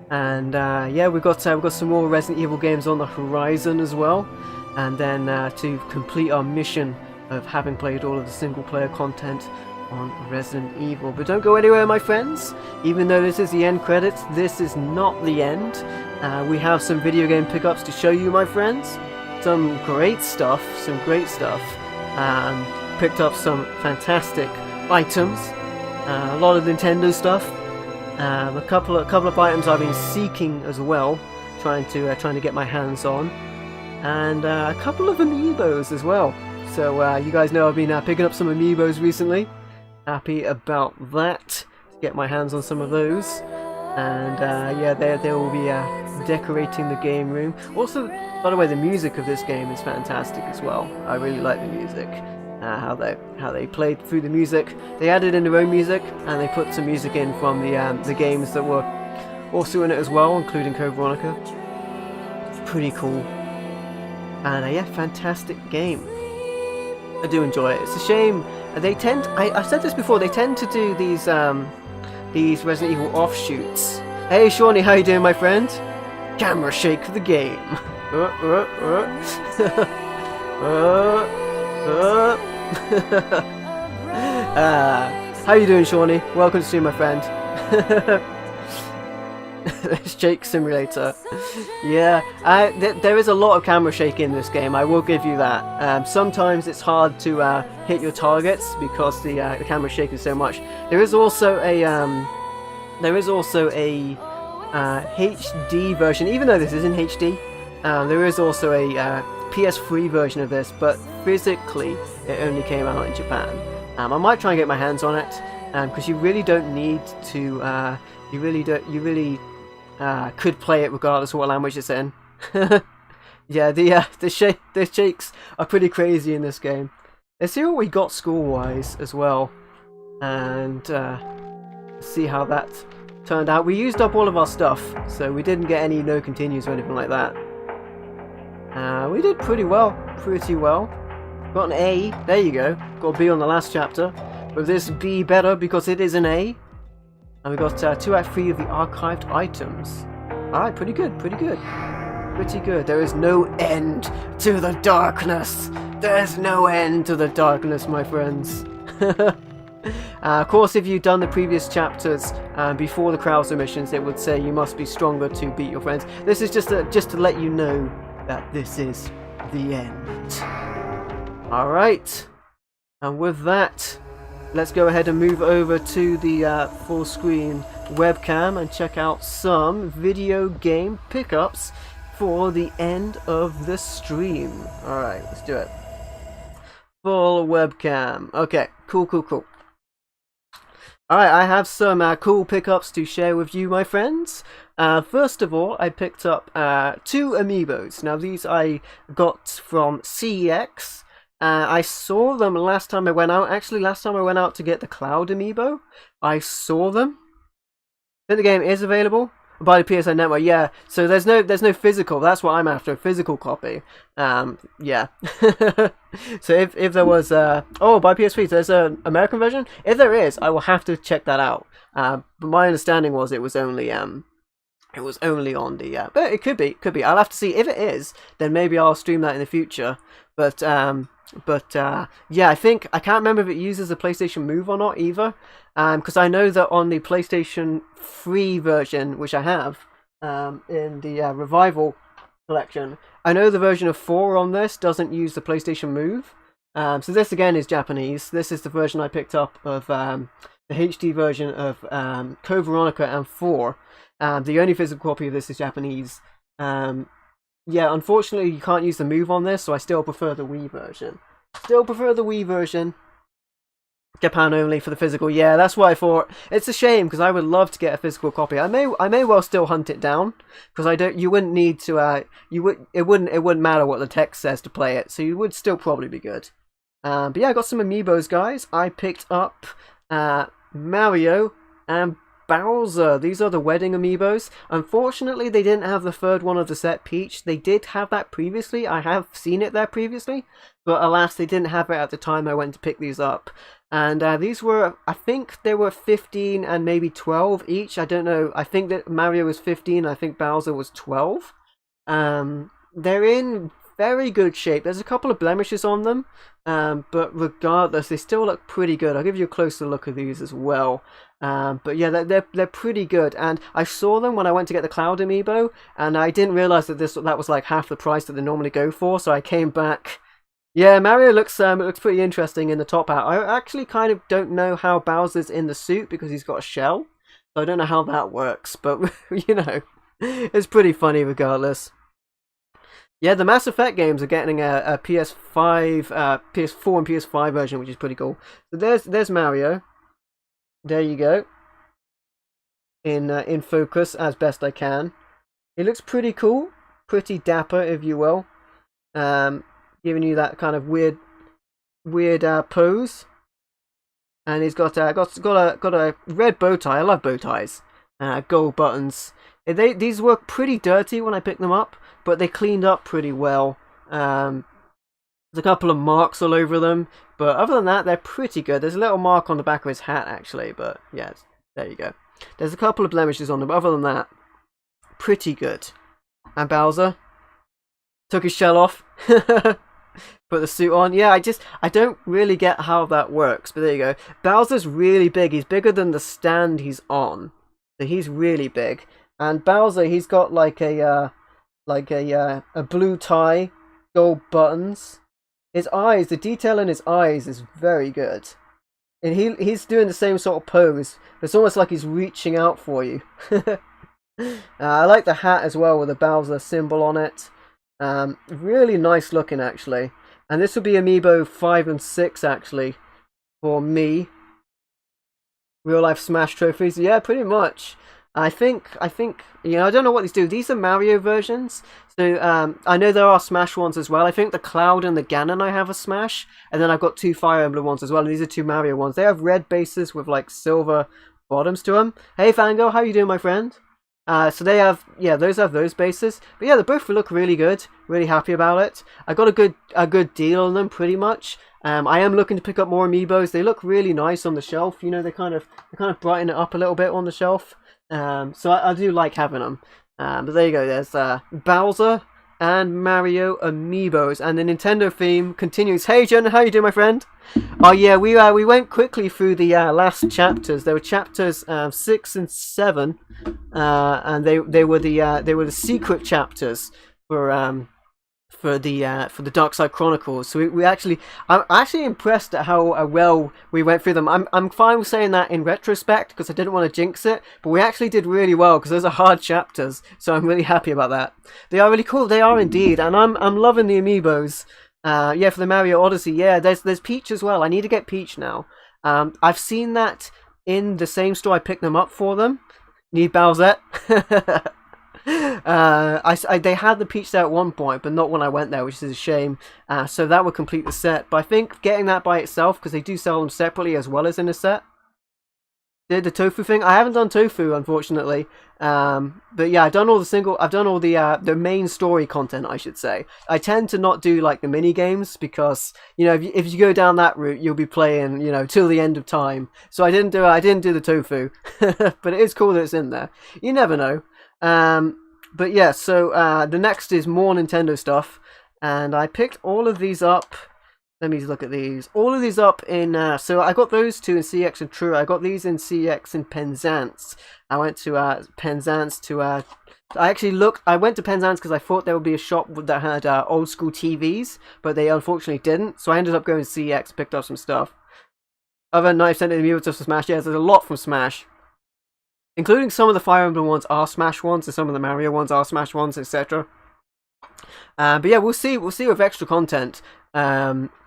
And yeah, we've got some more Resident Evil games on the horizon as well, and then to complete our mission of having played all of the single player content on Resident Evil. But don't go anywhere, my friends. Even though this is the end credits, this is not the end. We have some video game pickups to show you, my friends. Some great stuff, picked up some fantastic items, a lot of Nintendo stuff. A couple of items I've been seeking as well, trying to get my hands on, and a couple of amiibos as well. So you guys know I've been picking up some amiibos recently. Happy about that, to get my hands on some of those. And yeah, they will be decorating the game room. Also, by the way, the music of this game is fantastic as well. I really like the music. How they played through the music. They added in their own music, and they put some music in from the games that were also in it as well, including Code Veronica. It's pretty cool. And yeah, fantastic game. I do enjoy it. It's a shame they tend. I said this before. They tend to do these Resident Evil offshoots. Hey, Shawnee, how you doing, my friend? Camera shake for the game. How you doing, Shawnee? Welcome to stream, my friend. Shake simulator. Yeah, there is a lot of camera shake in this game. I will give you that. Sometimes it's hard to hit your targets because the camera shake is so much. There is also a HD version, even though this isn't HD. There is also a PS3 version of this, but physically it only came out in Japan. I might try and get my hands on it, because you really don't need to. You really could play it regardless of what language it's in. Yeah, the shakes are pretty crazy in this game. Let's see what we got score-wise as well, and see how that turned out. We used up all of our stuff, so we didn't get any no continues or anything like that. We did pretty well. Got an A, there you go. Got a B on the last chapter. But this B better because it is an A. And we got 2 out of 3 of the archived items. Alright, pretty good. Pretty good. There is no end to the darkness. There's no end to the darkness, my friends. Of course, if you've done the previous chapters before the Krauser missions, it would say you must be stronger to beat your friends. This is just to let you know that this is the end. Alright, and with that, let's go ahead and move over to the full screen webcam and check out some video game pickups for the end of the stream. Alright, let's do it. Full webcam. Okay, cool. Alright, I have some cool pickups to share with you, my friends. First of all, I picked up 2 amiibos. Now, these I got from CEX. I saw them last time I went out. Actually, last time I went out to get the Cloud amiibo, I saw them. I think the game is available by the PSN Network. Yeah, so there's no physical. That's what I'm after, a physical copy. Yeah. So if there was oh, by PS3, there's an American version. If there is, I will have to check that out. But my understanding was it was only on the but it could be. I'll have to see. If it is, then maybe I'll stream that in the future. But yeah, I can't remember if it uses the PlayStation Move or not either. Because I know that on the PlayStation 3 version, which I have in the Revival collection, I know the version of 4 on this doesn't use the PlayStation Move. So this again is Japanese. This is the version I picked up of the HD version of Code Veronica and 4. The only physical copy of this is Japanese. Yeah, unfortunately you can't use the Move on this, so I still prefer the Wii version. Japan only for the physical. Yeah, that's what I thought. It's a shame because I would love to get a physical copy. I may well still hunt it down because you wouldn't need to. It wouldn't matter what the text says to play it, so you would still probably be good. But yeah, I got some amiibos, guys. I picked up Mario and Bowser. These are the wedding amiibos. Unfortunately, they didn't have the third one of the set, Peach. They did have that previously. I have seen it there previously, but alas, they didn't have it at the time I went to pick these up. And these were, I think they were 15 and maybe 12 each. I don't know. I think that Mario was 15. I think Bowser was 12. They're in very good shape. There's a couple of blemishes on them, but regardless, they still look pretty good. I'll give you a closer look at these as well. But yeah, they're pretty good. And I saw them when I went to get the Cloud amiibo, and I didn't realize that that was like half the price that they normally go for. So I came back. Yeah, Mario looks pretty interesting in the top hat. I actually kind of don't know how Bowser's in the suit because he's got a shell. So I don't know how that works, but you know, it's pretty funny regardless. Yeah, the Mass Effect games are getting a PS5, PS4 and PS5 version, which is pretty cool. So there's Mario. There you go. In focus as best I can. He looks pretty cool, pretty dapper, if you will. Giving you that kind of weird pose. And he's got a red bow tie. I love bow ties. Gold buttons. These were pretty dirty when I picked them up, but they cleaned up pretty well. There's a couple of marks all over them, but other than that, they're pretty good. There's a little mark on the back of his hat, actually, but yeah, there you go. There's a couple of blemishes on them, but other than that, pretty good. And Bowser took his shell off, put the suit on. Yeah, I don't really get how that works, but there you go. Bowser's really big. He's bigger than the stand he's on, so he's really big. And Bowser, he's got like a blue tie, gold buttons. His eyes, the detail in his eyes is very good. And he's doing the same sort of pose. It's almost like he's reaching out for you. I like the hat as well with the Bowser symbol on it. Really nice looking, actually. And this will be Amiibo 5 and 6, actually, for me. Real life Smash trophies. Yeah, pretty much. I think, you know, I don't know what these do. These are Mario versions. So, I know there are Smash ones as well. I think the Cloud and the Ganon I have a Smash. And then I've got 2 Fire Emblem ones as well. And these are 2 Mario ones. They have red bases with, like, silver bottoms to them. Hey, Fango, how you doing, my friend? So they have, yeah, those have those bases. But yeah, they both look really good. Really happy about it. I got a good deal on them, pretty much. I am looking to pick up more Amiibos. They look really nice on the shelf. You know, they kind of brighten it up a little bit on the shelf. So I do like having them. But there you go. There's Bowser and Mario amiibos, and the Nintendo theme continues. Hey Jen, how you doing, my friend? Oh yeah, we went quickly through the last chapters. There were chapters 6 and 7, and they were the secret chapters for the Darkside Chronicles. So I'm actually impressed at how well we went through them. I'm fine with saying that in retrospect because I didn't want to jinx it, but we actually did really well because those are hard chapters. So I'm really happy about that. They are really cool. They are indeed, and I'm loving the amiibos. Yeah, for the Mario Odyssey. Yeah, there's Peach as well. I need to get Peach now. I've seen that in the same store I picked them up for them. Need Bowsette. They had the Peach there at one point, but not when I went there, which is a shame. So that would complete the set. But I think getting that by itself, because they do sell them separately as well as in a set. The tofu thing, I haven't done tofu, unfortunately. But yeah, I've done all the main story content, I should say. I tend to not do like the mini games because if you go down that route, you'll be playing till the end of time. So I didn't do the tofu, but it is cool that it's in there. You never know. But yeah, so the next is more Nintendo stuff, and I picked all of these up. Let me look at these. All of these up in, so I got those two in CX and True. I got these in CX in Penzance. I went to Penzance to, I went to Penzance because I thought there would be a shop that had old school TVs, but they unfortunately didn't. So I ended up going to CX, picked up some stuff. Other than 9% of the amiibo stuff from Smash, yes, there's a lot from Smash. Including some of the Fire Emblem ones are Smash ones, and some of the Mario ones are Smash ones, etc. But yeah, we'll see with extra content.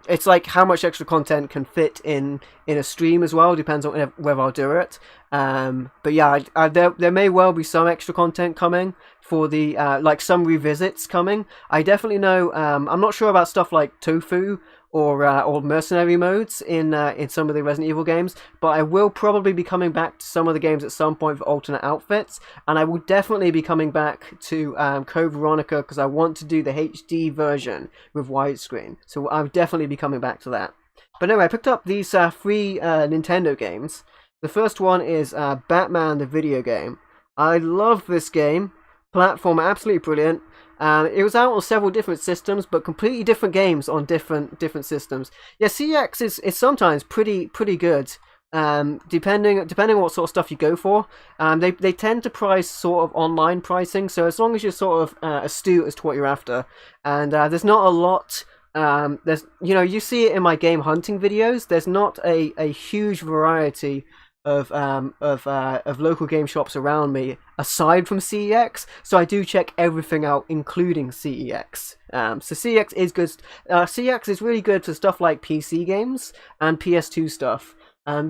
It's like how much extra content can fit in a stream as well. Depends on whether I'll do it. But yeah, there may well be some extra content coming for the like some revisits coming. I definitely know. I'm not sure about stuff like Tofu or mercenary modes in some of the Resident Evil games, but I will probably be coming back to some of the games at some point for alternate outfits, and I will definitely be coming back to Code Veronica because I want to do the HD version with widescreen, so I'll definitely be coming back to that. But anyway, I picked up these 3 Nintendo games. The first one is Batman the video game. I love this game. Platform absolutely brilliant. It was out on several different systems, but completely different games on different systems. Yeah, CX is sometimes pretty good, depending on what sort of stuff you go for. They tend to price sort of online pricing, so as long as you're sort of astute as to what you're after, and there's not a lot. There's you see it in my game hunting videos. There's not a huge variety of local game shops around me aside from CEX, so I do check everything out, including CEX. So CEX is good. CEX is really good for stuff like PC games and PS2 stuff.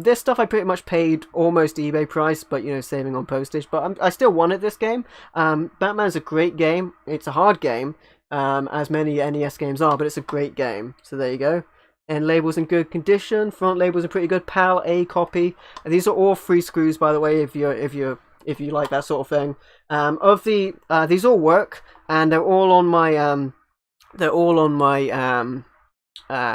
This stuff I pretty much paid almost eBay price, but saving on postage. But I still wanted this game. Batman's a great game. It's a hard game, as many NES games are, but it's a great game. So there you go. And labels in good condition. Front labels are pretty good. PAL A copy. And these are all free screws, by the way, if you like that sort of thing. These all work, and they're all on my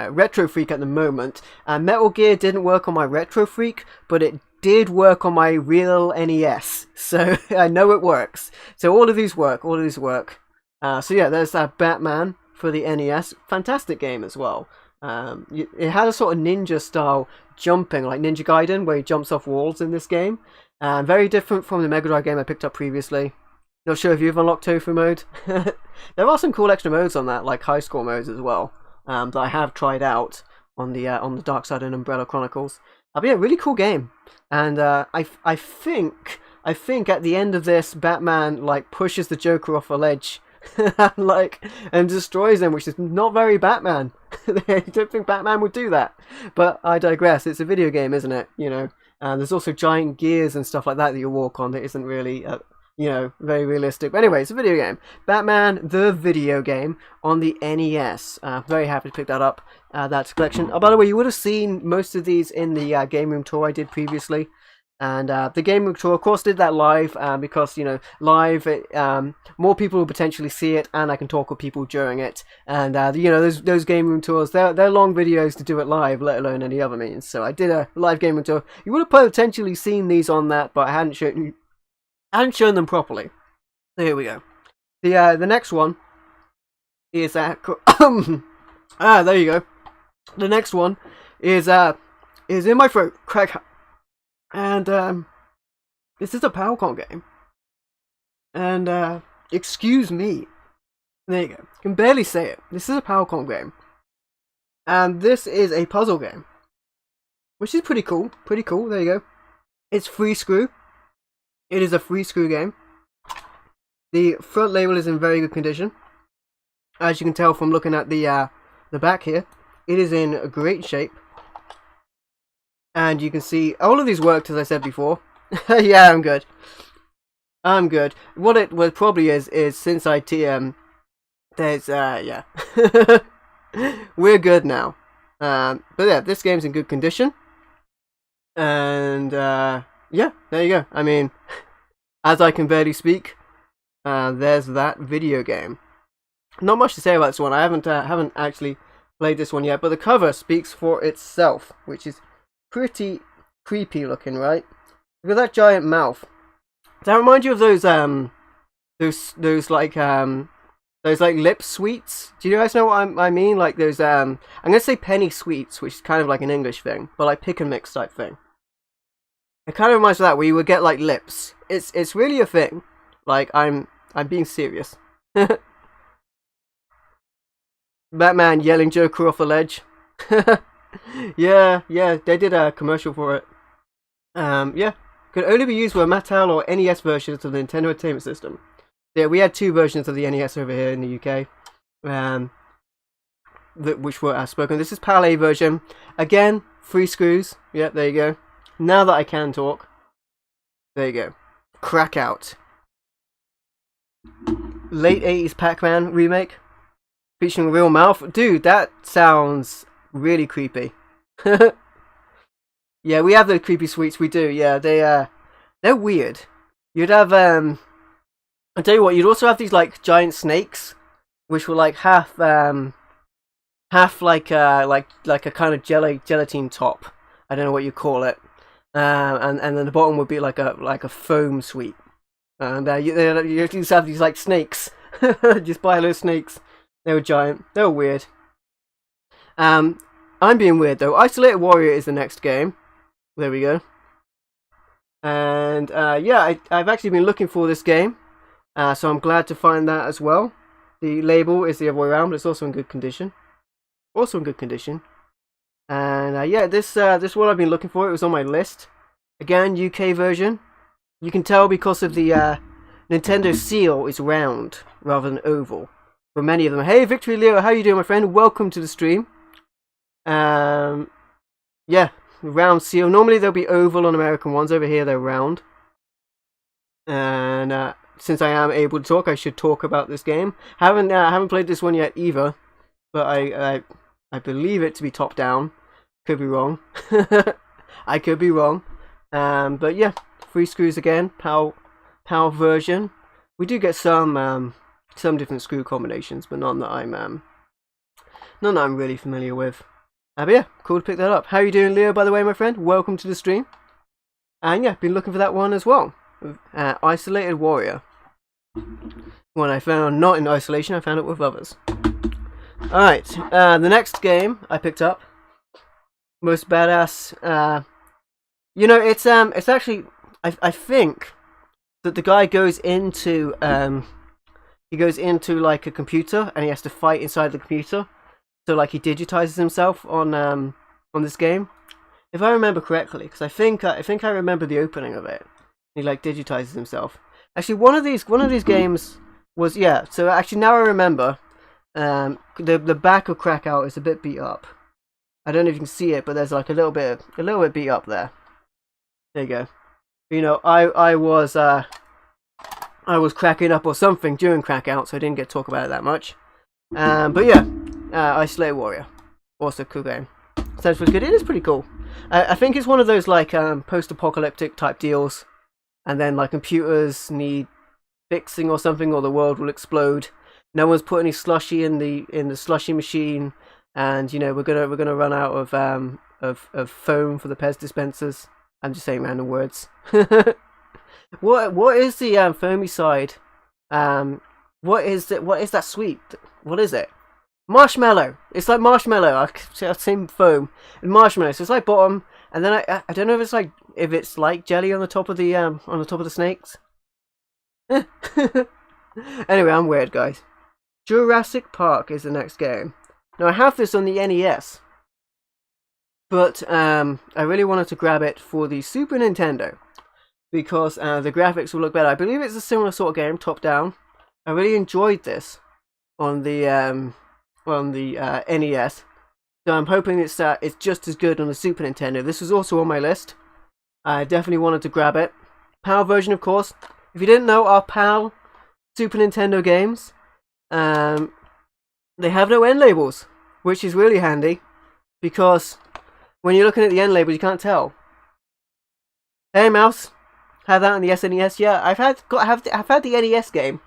Retro Freak at the moment. Metal Gear didn't work on my Retro Freak, but it did work on my real NES, so I know it works. So all of these work. So yeah, there's that Batman for the NES. Fantastic game as well. It had a sort of ninja style jumping, like Ninja Gaiden, where he jumps off walls in this game. Very different from the Mega Drive game I picked up previously. Not sure if you've unlocked Tofu mode. There are some cool extra modes on that, like high score modes as well, that I have tried out on the Darkside and Umbrella Chronicles. But yeah, really cool game. And I think at the end of this, Batman like pushes the Joker off a ledge. and destroys them, which is not very Batman. I don't think Batman would do that, but I digress. It's a video game, isn't it? There's also giant gears and stuff like that you walk on that isn't really very realistic. But anyway, it's a video game. Batman the video game on the NES. Very happy to pick that up. That's a collection. Oh, by the way, you would have seen most of these in the game room tour I did previously. And the game room tour, of course, did that live because live, more people will potentially see it, and I can talk with people during it. And those game room tours, they're long videos to do it live, let alone any other means. So I did a live game room tour. You would have potentially seen these on that, but I hadn't shown them properly. So here we go. The next one is there you go. The next one is in my throat, crack, and this is a Palcon game, and excuse me. There you go. Can barely say it. This is a Palcon game, and this is a puzzle game, which is pretty cool. Pretty cool. There you go. It's free screw. It is a free screw game. The front label is in very good condition, as you can tell from looking at the back here. It is in great shape, and you can see all of these worked, as I said before. Yeah, I'm good. I'm good. What it probably is since I there's yeah, we're good now. But yeah, this game's in good condition, and yeah, there you go. I mean, as I can barely speak, there's that video game. Not much to say about this one. I haven't actually played this one yet, but the cover speaks for itself, which is pretty creepy looking, right? Look at that giant mouth. Does that remind you of those like lip sweets? Do you guys know what I mean? Like those I'm gonna say penny sweets, which is kind of like an English thing, but like pick and mix type thing. It kind of reminds me of that, where you would get like lips. It's really a thing. Like I'm being serious. Batman yelling Joker off a ledge. yeah, they did a commercial for it. Yeah, could only be used with a Mattel or NES versions of the Nintendo Entertainment System. Yeah, we had two versions of the NES over here in the UK, which were outspoken. This is PAL A version. Again, free screws. Yep, there you go. Now that I can talk. There you go. Crack out. Late 80s Pac-Man remake. Featuring a real mouth. Dude, that sounds really creepy. Yeah, we have the creepy sweets, we do. Yeah, they're weird. You'd have I tell you what, you'd also have these like giant snakes, which were like half like a kind of gelatine top. I don't know what you call it. And then the bottom would be like a foam sweet. And you just have these like snakes. Just buy those snakes. They were giant. They were weird. I'm being weird though. Isolated Warrior is the next game. There we go. And yeah, I've actually been looking for this game. So I'm glad to find that as well. The label is the other way around, but it's also in good condition. And yeah, this one I've been looking for. It was on my list. Again, UK version. You can tell because of the Nintendo seal is round rather than oval for many of them. Hey, Victory Leo, how you doing, my friend? Welcome to the stream. Yeah, round seal. Normally there'll be oval on American ones. Over here they're round. And since I am able to talk, I should talk about this game. Haven't played this one yet either, but I believe it to be top down. Could be wrong. I could be wrong. But yeah, free screws again. PAL version. We do get some different screw combinations, but none that I'm really familiar with. But yeah, cool to pick that up. How you doing, Leo? By the way, my friend, welcome to the stream. And yeah, been looking for that one as well. Isolated Warrior. One I found not in isolation, I found it with others. Alright, the next game I picked up, most badass. You know, it's actually I think that the guy goes into like a computer and he has to fight inside the computer. So like he digitizes himself on this game, if I remember correctly, because I think I remember the opening of it. He like digitizes himself. Actually, one of these games was, yeah. So actually, now I remember. The back of Krakow is a bit beat up. I don't know if you can see it, but there's like a little bit beat up there. There you go. You know, I was cracking up or something during Krakow, so I didn't get to talk about it that much. But yeah, Isolated Warrior, also cool game. Sounds pretty good. It is pretty cool. I think it's one of those like post-apocalyptic type deals, and then like computers need fixing or something, or the world will explode. No one's put any slushy in the slushy machine, and you know we're gonna run out of foam for the Pez dispensers. I'm just saying random words. What is the foamy side What is it? What is that sweet? What is it? Marshmallow. It's like marshmallow. I've seen foam and marshmallow. So it's like bottom, and then I don't know if it's like jelly on the top of the snakes. Anyway, I'm weird, guys. Jurassic Park is the next game. Now I have this on the NES, but I really wanted to grab it for the Super Nintendo because the graphics will look better. I believe it's a similar sort of game, top down. I really enjoyed this on the NES, so I'm hoping it's just as good on the Super Nintendo. This was also on my list. I definitely wanted to grab it. PAL version, of course. If you didn't know, our PAL Super Nintendo games, they have no end labels, which is really handy because when you're looking at the end labels, you can't tell. Hey, mouse, have that on the SNES? Yeah, I've had the NES game.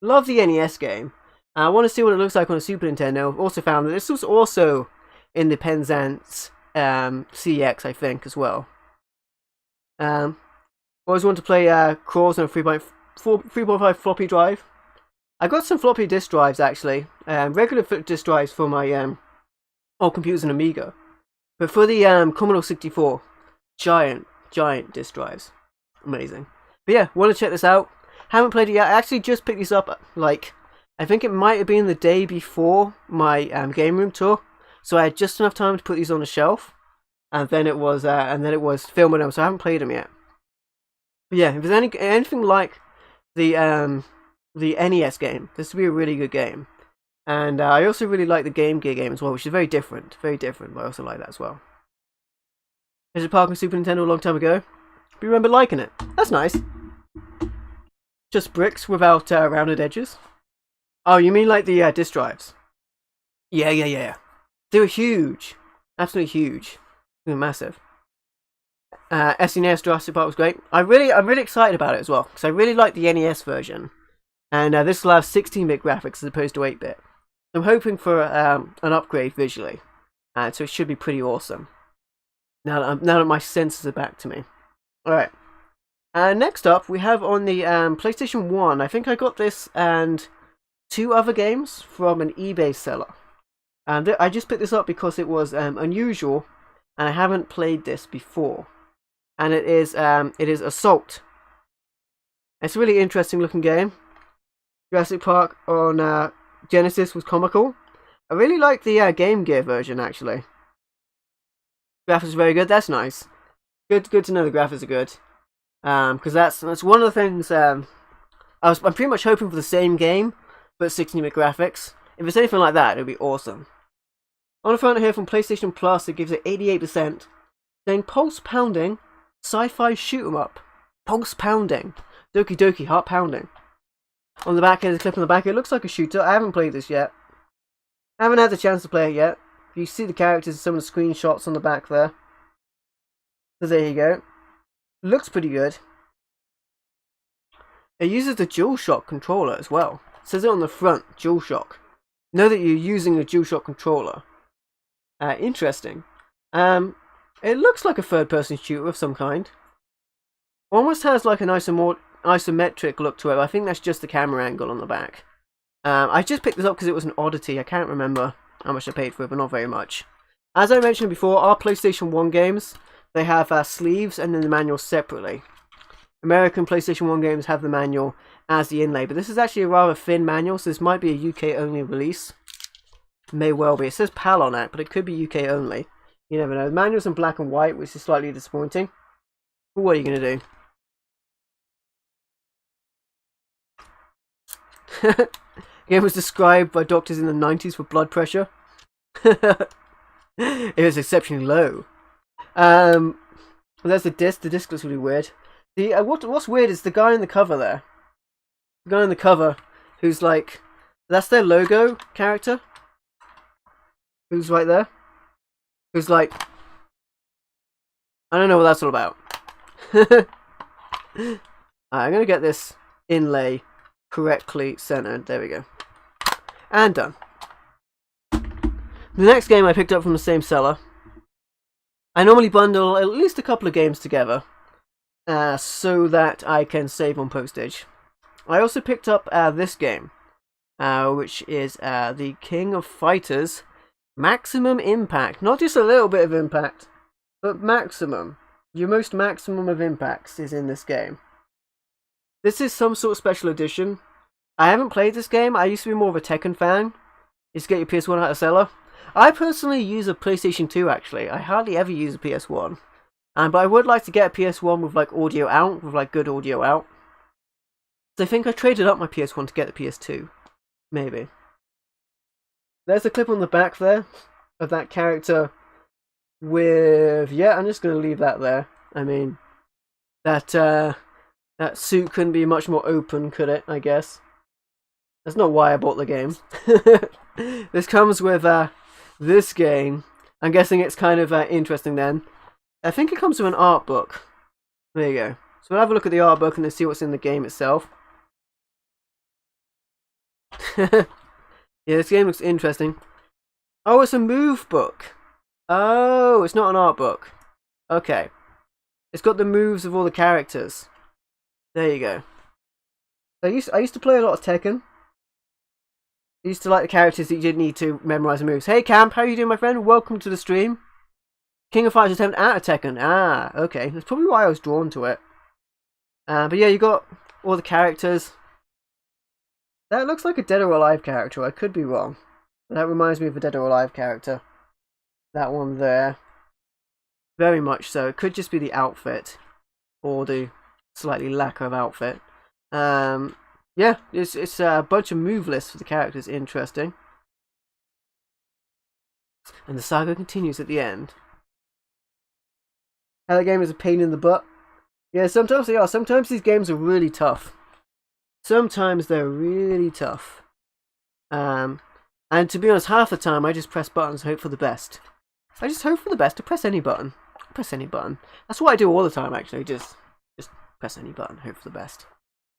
Love the NES game. I want to see what it looks like on a Super Nintendo. I've also found that this was also in the Penzance CX, I think, as well. Always want to play Krauser on a 3.5 floppy drive. I got some floppy disk drives actually, regular disk drives for my old computers and Amiga, but for the Commodore 64, giant disk drives, amazing. But yeah, want to check this out? Haven't played it yet. I actually just picked this up I think it might have been the day before my game room tour, so I had just enough time to put these on the shelf, and then it was filming them, so I haven't played them yet. But yeah, if there's anything like the NES game, this would be a really good game. And I also really like the Game Gear game as well, which is very different, but I also like that as well. Jurassic Park on Super Nintendo a long time ago. But you remember liking it. That's nice. Just bricks without rounded edges. Oh, you mean like the disk drives? Yeah. They were huge. Absolutely huge. They were massive. SNES Jurassic Park was great. I'm really excited about it as well, because I really like the NES version. And this will have 16-bit graphics as opposed to 8-bit. I'm hoping for an upgrade visually. So it should be pretty awesome. Now that my senses are back to me. Alright. Next up, we have on the PlayStation 1, I think I got this and 2 other games from an eBay seller. And I just picked this up because it was unusual, and I haven't played this before. And it is Assault. It's a really interesting looking game. Jurassic Park on Genesis was comical. I really like the Game Gear version actually. Graphics are very good. That's nice. Good to know the graphics are good. Because that's one of the things. I'm pretty much hoping for the same game, but 16-bit graphics. If it's anything like that, it would be awesome. On the front here from PlayStation Plus, it gives it 88%. Saying pulse pounding, sci-fi shoot 'em up. Pulse pounding, Doki Doki heart pounding. On the back, there's a clip on the back. It looks like a shooter. I haven't played this yet. I haven't had the chance to play it yet. You see the characters and some of the screenshots on the back there. So there you go. Looks pretty good. It uses the DualShock controller as well. It says it on the front, DualShock. Know that you're using a DualShock controller. Interesting. It looks like a third-person shooter of some kind. Almost has like an isometric look to it. I think that's just the camera angle on the back. I just picked this up because it was an oddity. I can't remember how much I paid for it, but not very much. As I mentioned before, our PlayStation 1 games, they have sleeves and then the manual separately. American PlayStation 1 games have the manual as the inlay, but this is actually a rather thin manual, so this might be a UK only release. May well be. It says PAL on it, but it could be UK only. You never know. The manual's in black and white, which is slightly disappointing. But what are you going to do? Game was described by doctors in the 90s for blood pressure. It was exceptionally low. There's the disc. The disc looks really weird. What's weird is the guy in the cover there. The guy in the cover who's like... That's their logo character. Who's right there. Who's like... I don't know what that's all about. I'm going to get this inlay correctly centered. There we go. And done. The next game I picked up from the same seller. I normally bundle at least a couple of games together so that I can save on postage. I also picked up this game, which is the King of Fighters Maximum Impact. Not just a little bit of impact, but maximum. Your most maximum of impacts is in this game. This is some sort of special edition. I haven't played this game. I used to be more of a Tekken fan. Just get your PS1 out of cellar. I personally use a PlayStation 2 actually. I hardly ever use a PS1. But I would like to get a PS1 with like audio out, with like good audio out. So I think I traded up my PS1 to get the PS2. Maybe. There's a clip on the back there of that character with... Yeah, I'm just going to leave that there. I mean, that suit couldn't be much more open, could it, I guess? That's not why I bought the game. This comes with this game. I'm guessing it's kind of interesting then. I think it comes with an art book. There you go. So we'll have a look at the art book and then see what's in the game itself. Yeah, this game looks interesting. Oh, it's a move book. Oh, it's not an art book. Okay. It's got the moves of all the characters. There you go. I used to play a lot of Tekken. I used to like the characters that you didn't need to memorize the moves. Hey Camp, how you doing my friend? Welcome to the stream. King of Fighters attempt at a Tekken. Ah, okay. That's probably why I was drawn to it. But yeah, you got all the characters. That looks like a Dead or Alive character. I could be wrong. That reminds me of a Dead or Alive character. That one there. Very much so. It could just be the outfit. Or the slightly lack of outfit. Yeah, it's a bunch of move lists for the characters. Interesting. And the saga continues at the end. How the game is a pain in the butt. Yeah, sometimes they are. Sometimes these games are really tough. Sometimes they're really tough. And to be honest, half the time I just press buttons and hope for the best. I just hope for the best to press any button. Press any button. That's what I do all the time actually. Just press any button, hope for the best.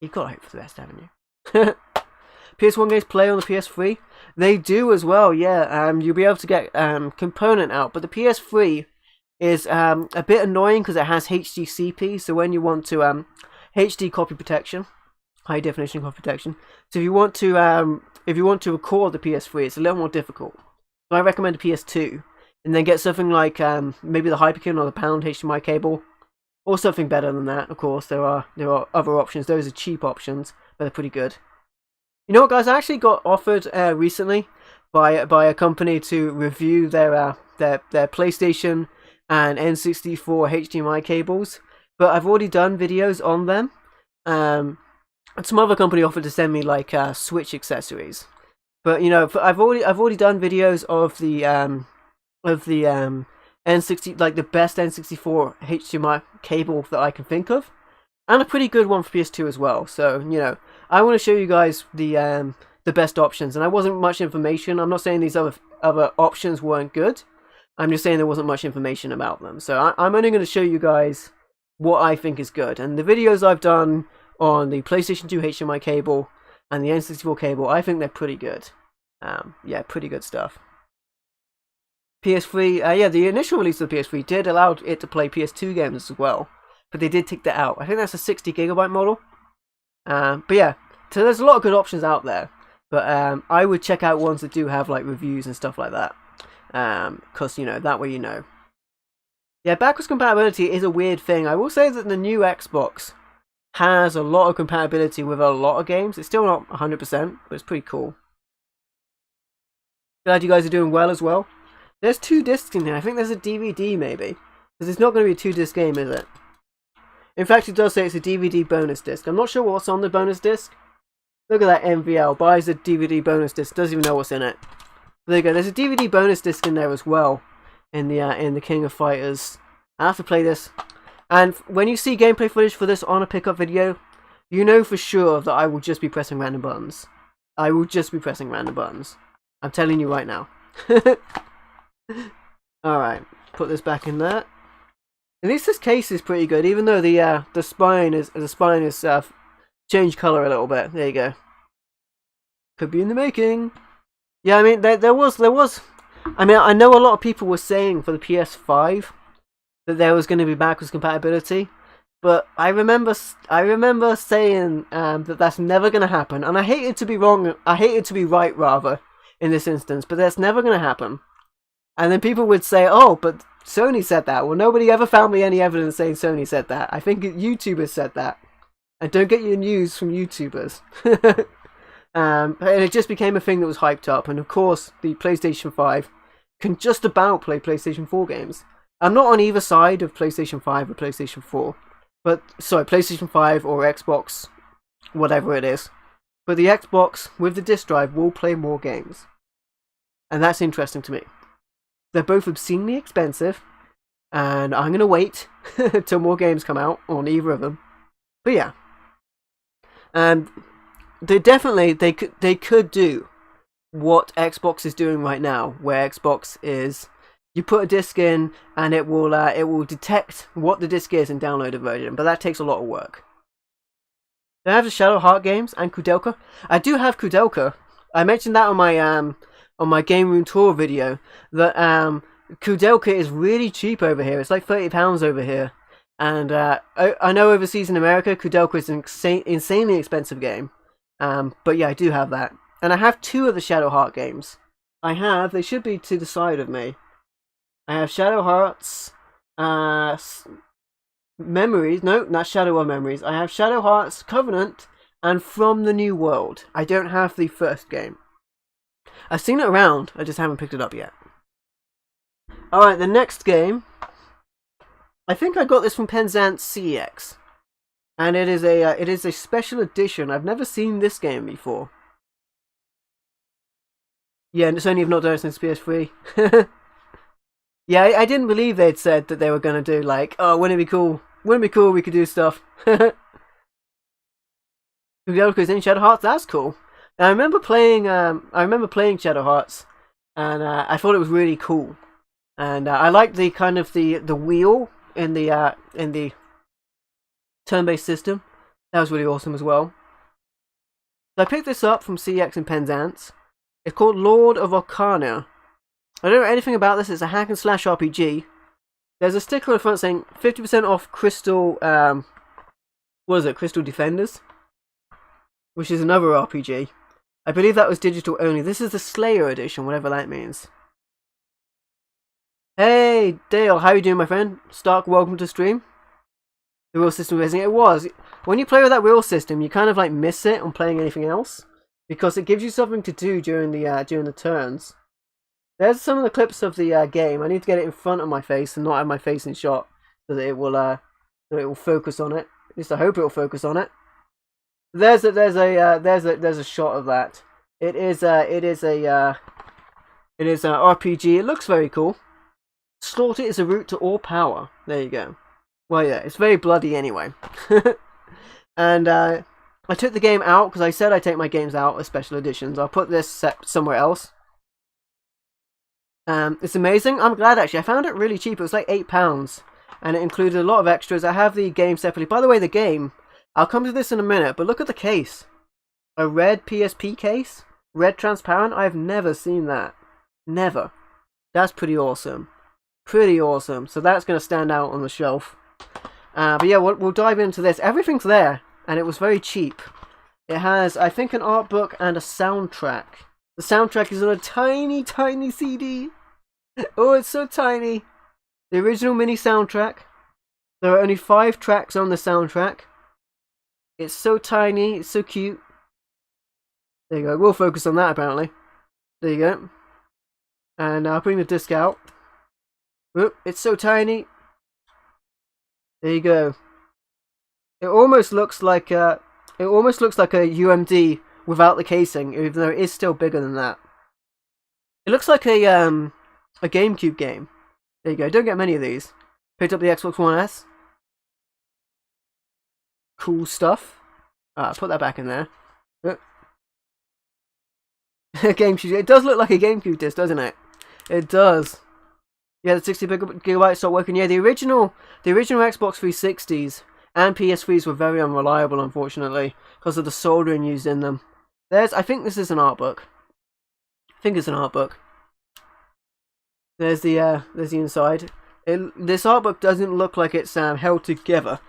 You've got to hope for the best, haven't you? PS1 games play on the PS3. They do as well, yeah. You'll be able to get component out, but the PS3 is a bit annoying because it has HDCP. So when you want to HD copy protection, high definition copy protection. So if you want to record the PS3, it's a little more difficult. So I recommend a PS2, and then get something like maybe the Hyperkin or the Pound HDMI cable, or something better than that. Of course, there are other options. Those are cheap options, but they're pretty good. You know what, guys? I actually got offered recently by a company to review their PlayStation and N64 HDMI cables, but I've already done videos on them. And some other company offered to send me like Switch accessories, but you know, I've already done videos of the N60, like the best N64 HDMI cable that I can think of, and a pretty good one for PS2 as well. So you know, I want to show you guys the best options, and there wasn't much information. I'm not saying these other options weren't good. I'm just saying there wasn't much information about them. So I'm only going to show you guys what I think is good, and the videos I've done on the PlayStation 2 HDMI cable and the N64 cable, I think they're pretty good. Yeah, pretty good stuff. PS3, yeah, the initial release of the PS3 did allow it to play PS2 games as well, but they did take that out. I think that's a 60GB model. But yeah, so there's a lot of good options out there, but I would check out ones that do have like reviews and stuff like that, because you know, that way you know. Yeah, backwards compatibility is a weird thing. I will say that the new Xbox has a lot of compatibility with a lot of games. It's still not 100%, but it's pretty cool. Glad you guys are doing well as well. There's 2 discs in here. I think there's a DVD maybe, because it's not going to be a 2-disc game, is it? In fact, it does say it's a DVD bonus disc. I'm not sure what's on the bonus disc. Look at that, MVL buys a DVD bonus disc. Doesn't even know what's in it. There you go. There's a DVD bonus disc in there as well, in the King of Fighters. I have to play this. And when you see gameplay footage for this on a pickup video, you know for sure that I will just be pressing random buttons. I will just be pressing random buttons. I'm telling you right now. Alright, put this back in there. At least this case is pretty good, even though the spine is changed colour a little bit. There you go. Could be in the making. Yeah, I mean there was. I mean, I know a lot of people were saying for the PS5 that there was going to be backwards compatibility, But I remember saying that that's never going to happen, and I hated to be wrong. I hated to be right, rather, in this instance. But that's never going to happen. And then people would say, "Oh, but Sony said that." Well, nobody ever found me any evidence saying Sony said that. I think YouTubers said that. And don't get your news from YouTubers. And it just became a thing that was hyped up. And of course, the PlayStation 5 can just about play PlayStation 4 games. I'm not on either side of PlayStation 5 or PlayStation 4. But, sorry, PlayStation 5 or Xbox, whatever it is. But the Xbox with the disc drive will play more games. And that's interesting to me. They're both obscenely expensive. And I'm going to wait till more games come out on either of them. But yeah. They could do what Xbox is doing right now, where Xbox is, you put a disc in and it will detect what the disc is and download a version, but that takes a lot of work. I have the Shadow Heart games and Kudelka. I do have Kudelka. I mentioned that on my Game Room Tour video, that Kudelka is really cheap over here. It's like £30 over here. And I know overseas in America, Kudelka is an insanely expensive game. But yeah, I do have that. And I have 2 of the Shadow Heart games. They should be to the side of me. I have Shadow Hearts, Memories, no, not Shadow of Memories. I have Shadow Hearts, Covenant, and From the New World. I don't have the first game. I've seen it around, I just haven't picked it up yet. Alright, the next game, I think I got this from Penzance CX. And it is a special edition. I've never seen this game before. Yeah, and it's only if not done it since PS3. Yeah, I didn't believe they'd said that they were going to do, like, oh, wouldn't it be cool? Wouldn't it be cool we could do stuff? Kudelka's in Shadow Hearts, that's cool. Now, I remember playing Shadow Hearts, and I thought it was really cool. And I liked the kind of the wheel in the turn-based system. That was really awesome as well. So I picked this up from CX and Penzance. It's called Lord of Arcana. I don't know anything about this. It's a hack and slash RPG. There's a sticker on the front saying 50% off Crystal, Crystal Defenders? Which is another RPG. I believe that was digital only. This is the Slayer edition, whatever that means. Hey, Dale, how you doing, my friend? Stark, welcome to stream. The wheel system was amazing. It was. When you play with that wheel system, you kind of like miss it on playing anything else, because it gives you something to do during the turns. There's some of the clips of the game. I need to get it in front of my face and not have my face in shot, so that it will focus on it. At least I hope it will focus on it. There's a shot of that. It is a RPG. It looks very cool. Slaughter is a route to all power. There you go. Well, yeah, it's very bloody anyway. And I took the game out because I said I take my games out as special editions. I'll put this set somewhere else. It's amazing. I'm glad actually. I found it really cheap. It was like £8, and it included a lot of extras. I have the game separately. By the way, the game, I'll come to this in a minute, but look at the case. A red PSP case, red transparent. I've never seen that. Never. That's pretty awesome. Pretty awesome. So that's going to stand out on the shelf. But yeah, we'll dive into this. Everything's there, and it was very cheap. It has, I think, an art book and a soundtrack. The soundtrack is on a tiny, tiny CD. Oh, it's so tiny. The original mini soundtrack. There are only 5 tracks on the soundtrack. It's so tiny, it's so cute. There you go, we'll focus on that apparently. There you go. And I'll bring the disc out. Oop, it's so tiny. There you go. It almost looks like a UMD without the casing, even though it is still bigger than that. It looks like a GameCube game. There you go. Don't get many of these. Picked up the Xbox One S. Cool stuff. Put that back in there. GameCube. It does look like a GameCube disc, doesn't it? It does. Yeah, the 60 gigabytes stopped working. Yeah, the original Xbox 360s and PS3s were very unreliable, unfortunately, because of the soldering used in them. I think this is an art book. I think it's an art book. There's the inside. This art book doesn't look like it's held together.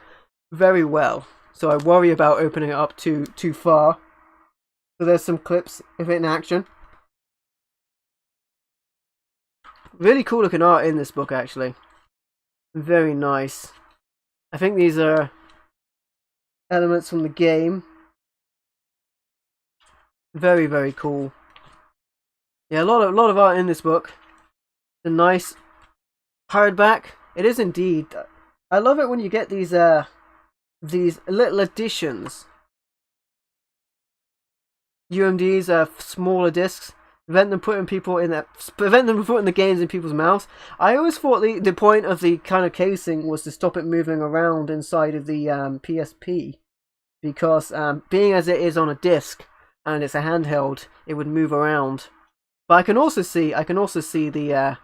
very well. So I worry about opening it up too far. So there's some clips of it in action. Really cool looking art in this book, actually. Very nice. I think these are elements from the game. Very, very cool. Yeah, a lot of art in this book. A nice hardback. It is indeed. I love it when you get these little additions. UMDs are smaller discs. Prevent them from putting the games in people's mouths. I always thought the point of the kind of casing was to stop it moving around inside of the PSP, because being as it is on a disc and it's a handheld, it would move around. But I can also see the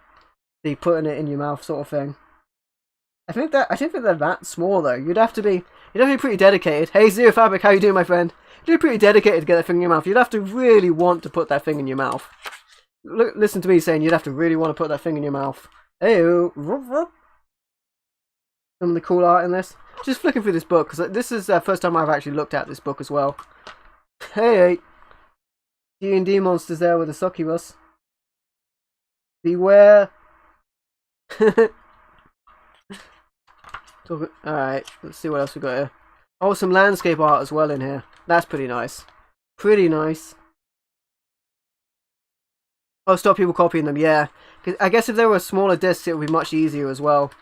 putting it in your mouth sort of thing. I don't think they're that small though. You'd have to be pretty dedicated. Hey Zero Fabric, how you doing, my friend? You'd be pretty dedicated to get that thing in your mouth. You'd have to really want to put that thing in your mouth. Listen to me saying you'd have to really want to put that thing in your mouth. Hey-o. Some of the cool art in this. Just flicking through this book, because this is the first time I've actually looked at this book as well. Hey, D&D monsters there with the succubus. Beware. Alright, let's see what else we got here. Oh, some landscape art as well in here. That's pretty nice. Pretty nice. Oh, stop people copying them, yeah. I guess if there were smaller discs, it would be much easier as well.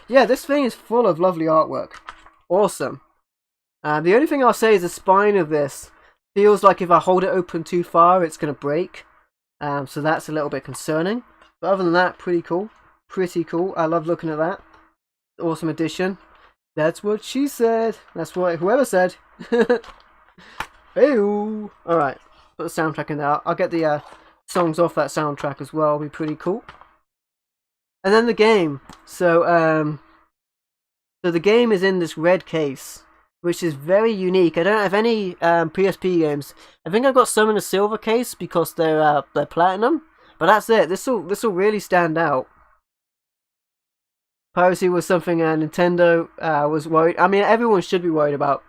Yeah, this thing is full of lovely artwork. Awesome. The only thing I'll say is the spine of this feels like if I hold it open too far, it's going to break. So that's a little bit concerning. But other than that, pretty cool. Pretty cool. I love looking at that. Awesome addition. That's what she said. That's what whoever said. Hey-oo. Alright. Put the soundtrack in there. I'll get the songs off that soundtrack as well. It'll be pretty cool. And then the game. So the game is in this red case, which is very unique. I don't have any PSP games. I think I've got some in a silver case because they're platinum. But that's it. This will really stand out. Piracy was something Nintendo was worried. I mean, everyone should be worried about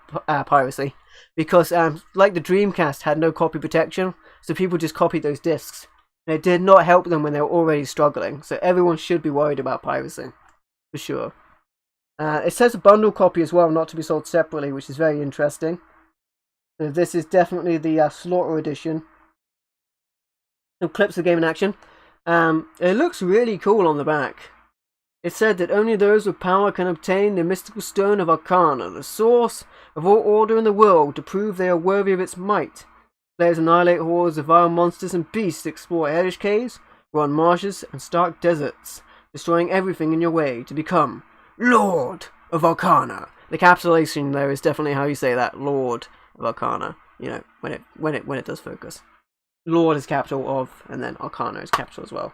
piracy because, like the Dreamcast had no copy protection, so people just copied those discs. And it did not help them when they were already struggling. So everyone should be worried about piracy, for sure. It says a bundle copy as well, not to be sold separately, which is very interesting. So this is definitely the Slaughter edition. Some clips of the game in action. It looks really cool on the back. It said that only those with power can obtain the mystical stone of Arcana, the source of all order in the world, to prove they are worthy of its might. Players annihilate hordes of vile monsters and beasts, explore hellish caves, run marshes, and stark deserts, destroying everything in your way to become Lord of Arcana. The capitalization there is definitely how you say that, Lord of Arcana. You know, when it does focus. Lord is capital of, and then Arcana is capital as well.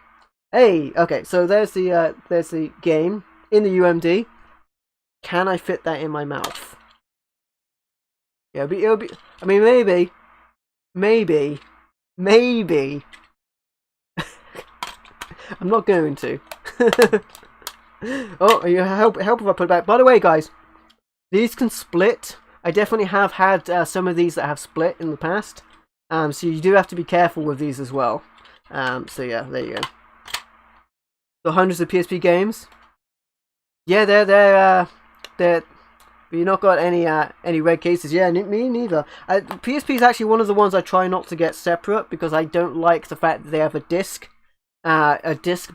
Hey, okay, so there's the game in the UMD. Can I fit that in my mouth? Yeah, it'll be. I mean, maybe. I'm not going to. Oh, you help if I put it back. By the way, guys, these can split. I definitely have had some of these that have split in the past. So you do have to be careful with these as well. So yeah, there you go. The hundreds of PSP games. Yeah, they're but you've not got any red cases. Yeah, me neither. PSP is actually one of the ones I try not to get separate because I don't like the fact that they have a disc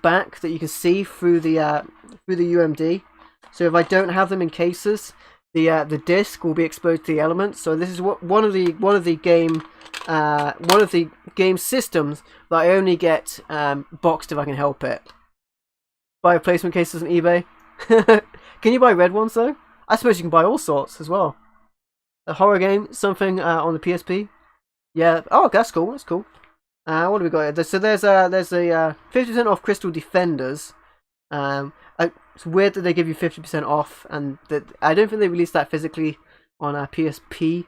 back that you can see through the UMD. So if I don't have them in cases, the disc will be exposed to the elements. So this is one of the game systems that I only get boxed if I can help it. Buy replacement cases on eBay. Can you buy red ones though? I suppose you can buy all sorts as well. A horror game, something on the PSP. Yeah. Oh, that's cool. That's cool. What do we got here? So there's a 50% off Crystal Defenders. It's weird that they give you 50% off, and that I don't think they released that physically on PSP.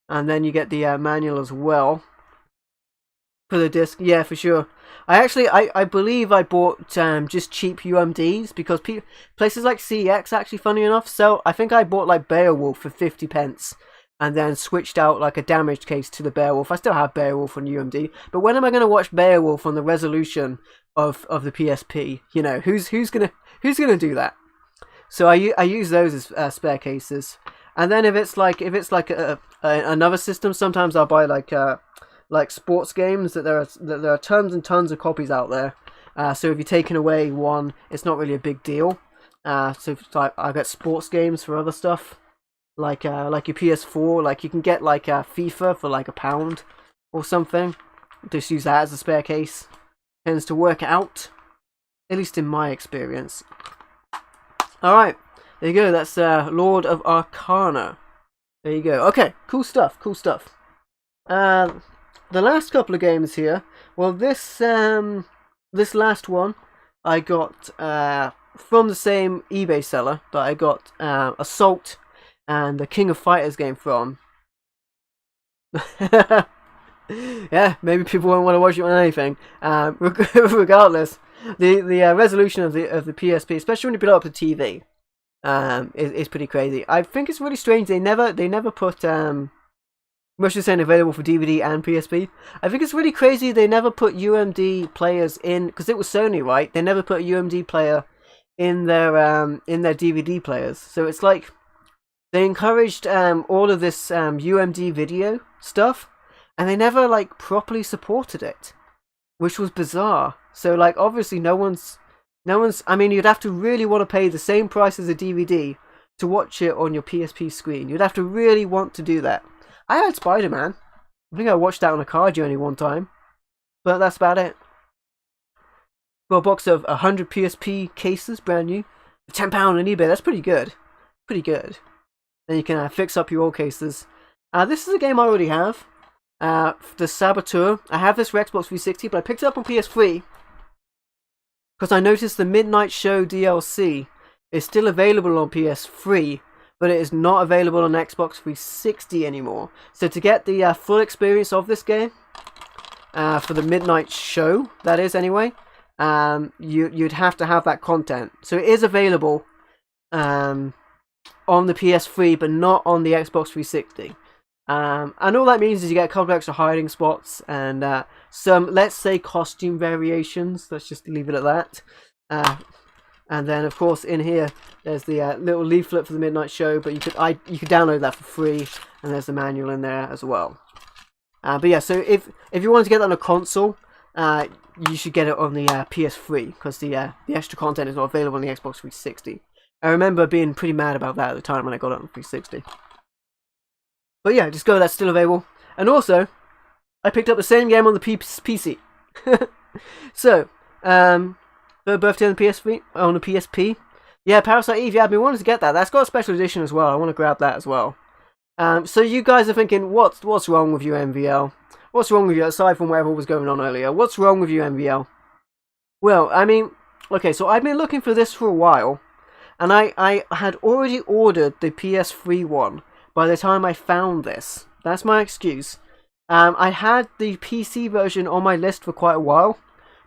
And then you get the manual as well. For the disc, yeah, for sure. I believe I bought just cheap UMDs because places like CEX actually, funny enough. So I think I bought like Beowulf for 50 pence, and then switched out like a damaged case to the Beowulf. I still have Beowulf on UMD, but when am I going to watch Beowulf on the resolution of the PSP? You know, who's gonna do that? So I use those as spare cases, and then if it's like another system, sometimes I'll buy like sports games that there are tons and tons of copies out there. So if you're taking away one, it's not really a big deal. So if, like, I get sports games for other stuff, like your PS4. Like you can get like FIFA for like £1 or something. Just use that as a spare case. Tends to work out, at least in my experience. All right, there you go. That's Lord of Arcana. There you go. Okay, cool stuff. Cool stuff. The last couple of games here, well, this last one I got from the same eBay seller that I got Assault and the King of Fighters game from. Yeah, maybe people won't want to watch it on anything. Regardless, the resolution of the PSP, especially when you put it up to TV, is pretty crazy. I think it's really strange they never put much the same available for DVD and PSP. I think it's really crazy they never put UMD players in, because it was Sony, right? They never put a UMD player in their DVD players. So it's like they encouraged all of this UMD video stuff, and they never like properly supported it, which was bizarre. So like obviously no one's. I mean, you'd have to really want to pay the same price as a DVD to watch it on your PSP screen. You'd have to really want to do that. I had Spider-Man. I think I watched that on a car journey one time. But that's about it. Got a box of 100 PSP cases, brand new. £10 on eBay, that's pretty good. Pretty good. Then you can fix up your old cases. This is a game I already have. The Saboteur. I have this for Xbox 360, but I picked it up on PS3. Because I noticed the Midnight Show DLC is still available on PS3. But it is not available on Xbox 360 anymore. So to get the full experience of this game, for the Midnight Show, that is anyway, you'd have to have that content. So it is available on the PS3, but not on the Xbox 360. And all that means is you get a couple of extra hiding spots and some, let's say, costume variations. Let's just leave it at that. And then, of course, in here, there's the little leaflet for the Midnight Show, but you could download that for free, and there's the manual in there as well. But yeah, so if you want to get that on a console, you should get it on the PS3, because the extra content is not available on the Xbox 360. I remember being pretty mad about that at the time when I got it on 360. But yeah, just go, that's still available. And also, I picked up the same game on the PC. So, birthday on the PSP, on the PSP. Yeah, Parasite Eve. Yeah, I've been wanting to get that. That's got a special edition as well. I want to grab that as well. So you guys are thinking, what's wrong with you, MVL? What's wrong with you aside from whatever was going on earlier? What's wrong with you, MVL? Well, I mean, okay, so I've been looking for this for a while, and I had already ordered the PS3 one by the time I found this. That's my excuse. I had the PC version on my list for quite a while,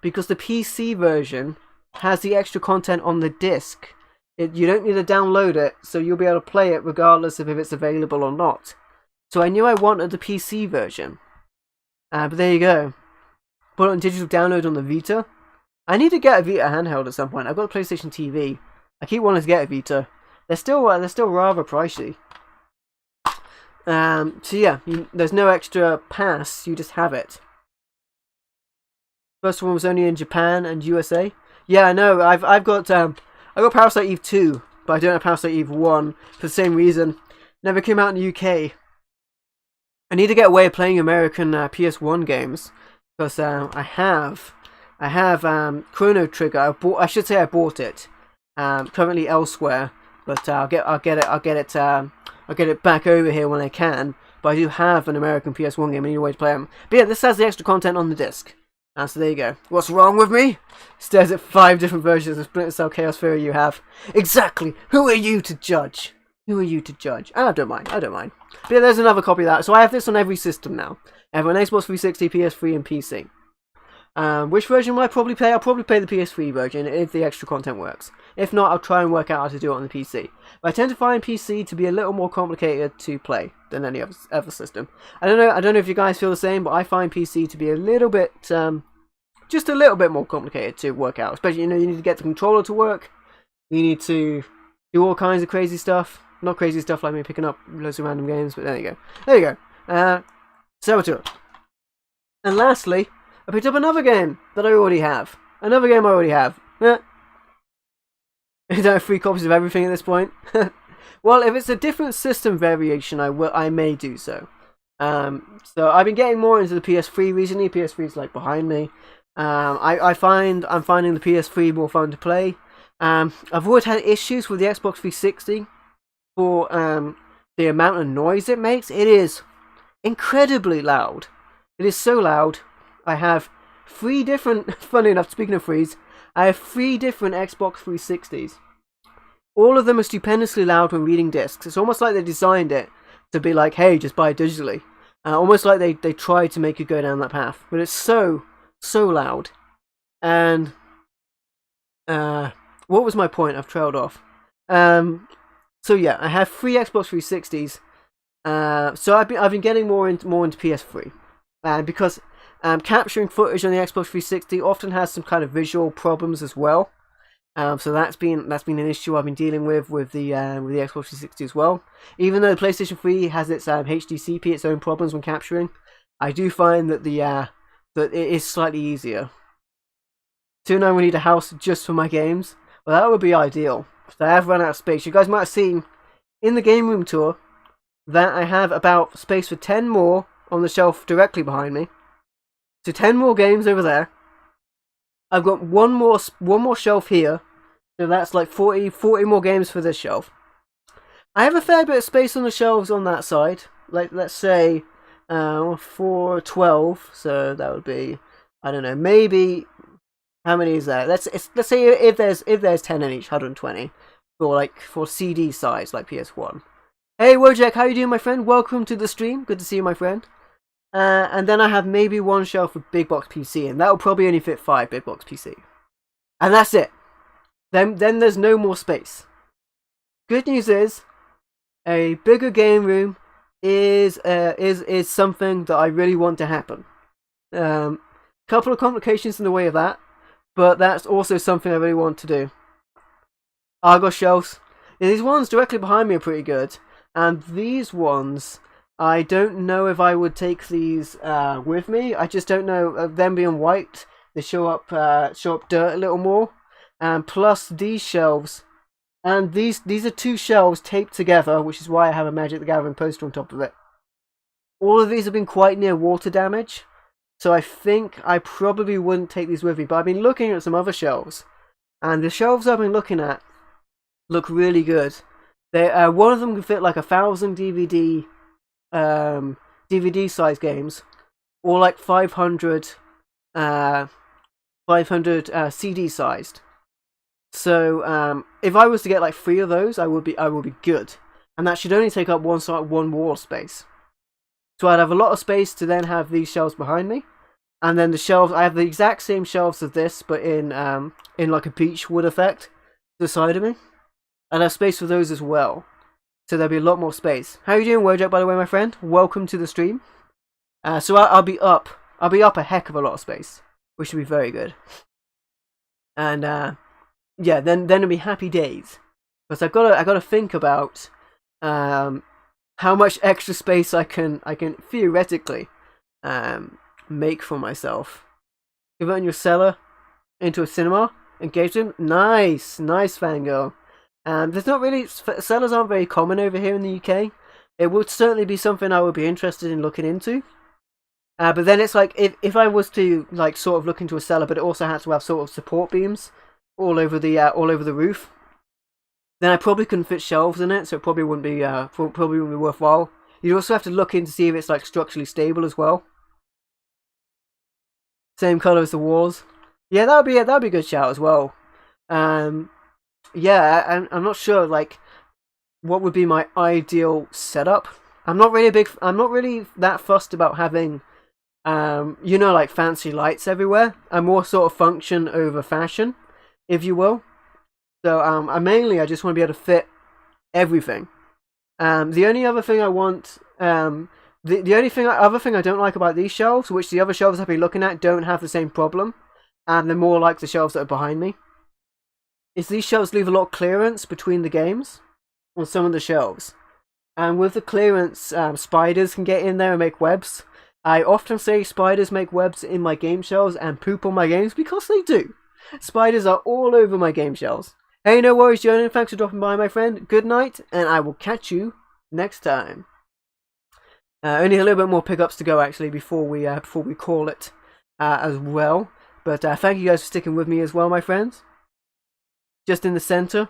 because the PC version has the extra content on the disc. You don't need to download it, so you'll be able to play it regardless of if it's available or not. So I knew I wanted the PC version. But there you go. Put it on digital download on the Vita. I need to get a Vita handheld at some point. I've got a PlayStation TV. I keep wanting to get a Vita. They're still rather pricey. So yeah, there's no extra pass. You just have it. First one was only in Japan and USA. Yeah, I know. I've got Parasite Eve 2, but I don't have Parasite Eve 1 for the same reason. Never came out in the UK. I need to get a way of playing American PS1 games, because I have Chrono Trigger. I bought it. Currently elsewhere, but I'll get it back over here when I can. But I do have an American PS1 game. I need a way to play them. But yeah, this has the extra content on the disc. So there you go. What's wrong with me? Stares at 5 different versions of Splinter Cell Chaos Theory you have. Exactly. Who are you to judge? Who are you to judge? I don't mind. But yeah, there's another copy of that. So I have this on every system now. I have on Xbox 360, PS3, and PC. Which version will I probably play? I'll probably play the PS3 version if the extra content works. If not, I'll try and work out how to do it on the PC. But I tend to find PC to be a little more complicated to play than any other system. I don't know if you guys feel the same, but I find PC to be a little bit, just a little bit more complicated to work out. Especially, you need to get the controller to work. You need to do all kinds of crazy stuff. Not crazy stuff like me picking up loads of random games, but there you go. There you go. Saboteur. And lastly, I picked up another game that I already have. Another game I already have. I don't have 3 copies of everything at this point. Well, if it's a different system variation, I may do so. So I've been getting more into the PS3 recently. PS3 is like behind me. I'm finding the PS3 more fun to play. I've always had issues with the Xbox 360 for the amount of noise it makes. It is incredibly loud. It is so loud. I have 3 different, funny enough, speaking of threes, I have 3 different Xbox 360s. All of them are stupendously loud when reading discs. It's almost like they designed it to be like, hey, just buy it digitally. Almost like they tried to make you go down that path. But it's so loud. And, what was my point? I've trailed off. So yeah, I have 3 Xbox 360s. So I've been getting more into PS3. Because capturing footage on the Xbox 360 often has some kind of visual problems as well. So that's been an issue I've been dealing with the Xbox 360 as well. Even though the PlayStation 3 has its HDCP, its own problems when capturing, I do find that that it is slightly easier. Soon I will need a house just for my games. Well, that would be ideal. So I have run out of space. You guys might have seen in the game room tour that I have about space for 10 more on the shelf directly behind me. So 10 more games over there. I've got one more shelf here. So that's like 40 more games for this shelf. I have a fair bit of space on the shelves on that side. Like, let's say 412. So that would be, I don't know, maybe, how many is that? Let's say if there's 10 in each, 120 for CD size like PS1. Hey Wojak, how you doing, my friend? Welcome to the stream. Good to see you, my friend. And then I have maybe 1 shelf of big box PC, and that will probably only fit 5 big box PC, and that's it. Then there's no more space. Good news is, a bigger game room is something that I really want to happen. Couple of complications in the way of that, but that's also something I really want to do. Argos shelves. Yeah, these ones directly behind me are pretty good, and these ones, I don't know if I would take these with me. I just don't know. Of them being white, they show up dirt a little more. And plus these shelves, and these are 2 shelves taped together, which is why I have a Magic the Gathering poster on top of it. All of these have been quite near water damage, so I think I probably wouldn't take these with me. But I've been looking at some other shelves, and the shelves I've been looking at look really good. One of them can fit like 1,000 DVD size games, or like 500 CD sized. So if I was to get like 3 of those, I would be good, and that should only take up one wall space. So I'd have a lot of space to then have these shelves behind me, and then the shelves, I have the exact same shelves as this, but in like a beech wood effect to the side of me. I'd have space for those as well. So there'll be a lot more space. How are you doing, Wojak, by the way, my friend? Welcome to the stream. So I'll be up a heck of a lot of space, which should be very good. And yeah, then it'll be happy days, because I've got to think about how much extra space I can theoretically make for myself. Converting your cellar into a cinema, engage them. Nice, Fangirl. There's not really, cellars aren't very common over here in the UK. It would certainly be something I would be interested in looking into. But then it's like, if I was to like sort of look into a cellar, but it also had to have sort of support beams all over the roof, then I probably couldn't fit shelves in it, so it probably wouldn't be worthwhile. You'd also have to look in to see if it's like structurally stable as well. Same color as the walls. Yeah, that'd be a good shout as well. Yeah, I'm not sure like what would be my ideal setup I'm not really that fussed about having, you know, like fancy lights everywhere. I'm more sort of function over fashion, if you will. So I just want to be able to fit everything. The only other thing I want, other thing I don't like about these shelves, which the other shelves I've been looking at don't have the same problem, and they're more like the shelves that are behind me, is these shelves leave a lot of clearance between the games on some of the shelves. And with the clearance, spiders can get in there and make webs. I often say spiders make webs in my game shelves and poop on my games because they do. Spiders are all over my game shelves. Hey, no worries, Jonan. Thanks for dropping by, my friend. Good night, and I will catch you next time. Only a little bit more pickups to go, actually, before we call it as well. But thank you guys for sticking with me as well, my friends. Just in the center.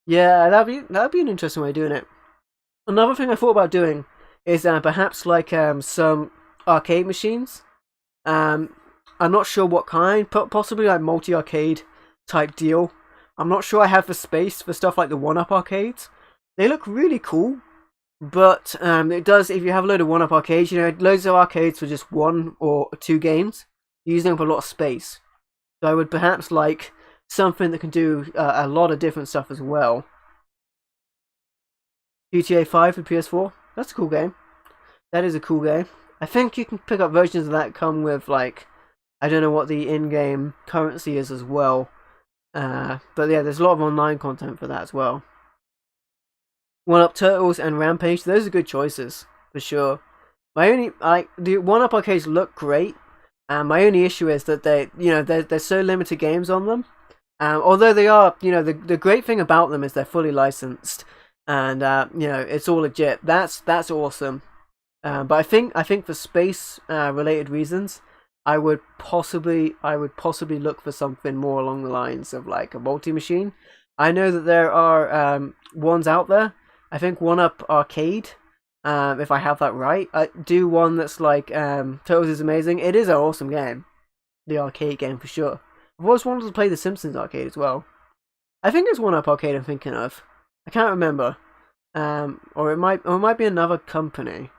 Yeah, that'd be an interesting way of doing it. Another thing I thought about doing is perhaps like some arcade machines. I'm not sure what kind, possibly like multi-arcade type deal. I'm not sure I have the space for stuff like the 1-up arcades. They look really cool, but it does, if you have a load of 1-up arcades, you know, loads of arcades for just 1 or 2 games, using up a lot of space. So I would perhaps like something that can do a lot of different stuff as well. GTA 5 for PS4, that's a cool game. That is a cool game. I think you can pick up versions of that come with, like, I don't know what the in-game currency is as well. But yeah, there's a lot of online content for that as well. 1-Up Turtles and Rampage, those are good choices, for sure. The 1-Up arcades look great, and my only issue is that there's so limited games on them. Although they are, you know, the great thing about them is they're fully licensed, and you know, it's all legit. That's awesome. But I think for space related reasons, I would possibly look for something more along the lines of like a multi-machine. I know that there are ones out there. I think 1-Up Arcade, if I have that right, I do one that's like Turtles is Amazing. It is an awesome game, the arcade game for sure. I've always wanted to play the Simpsons arcade as well. I think it's 1-Up Arcade I'm thinking of. I can't remember, or it might be another company.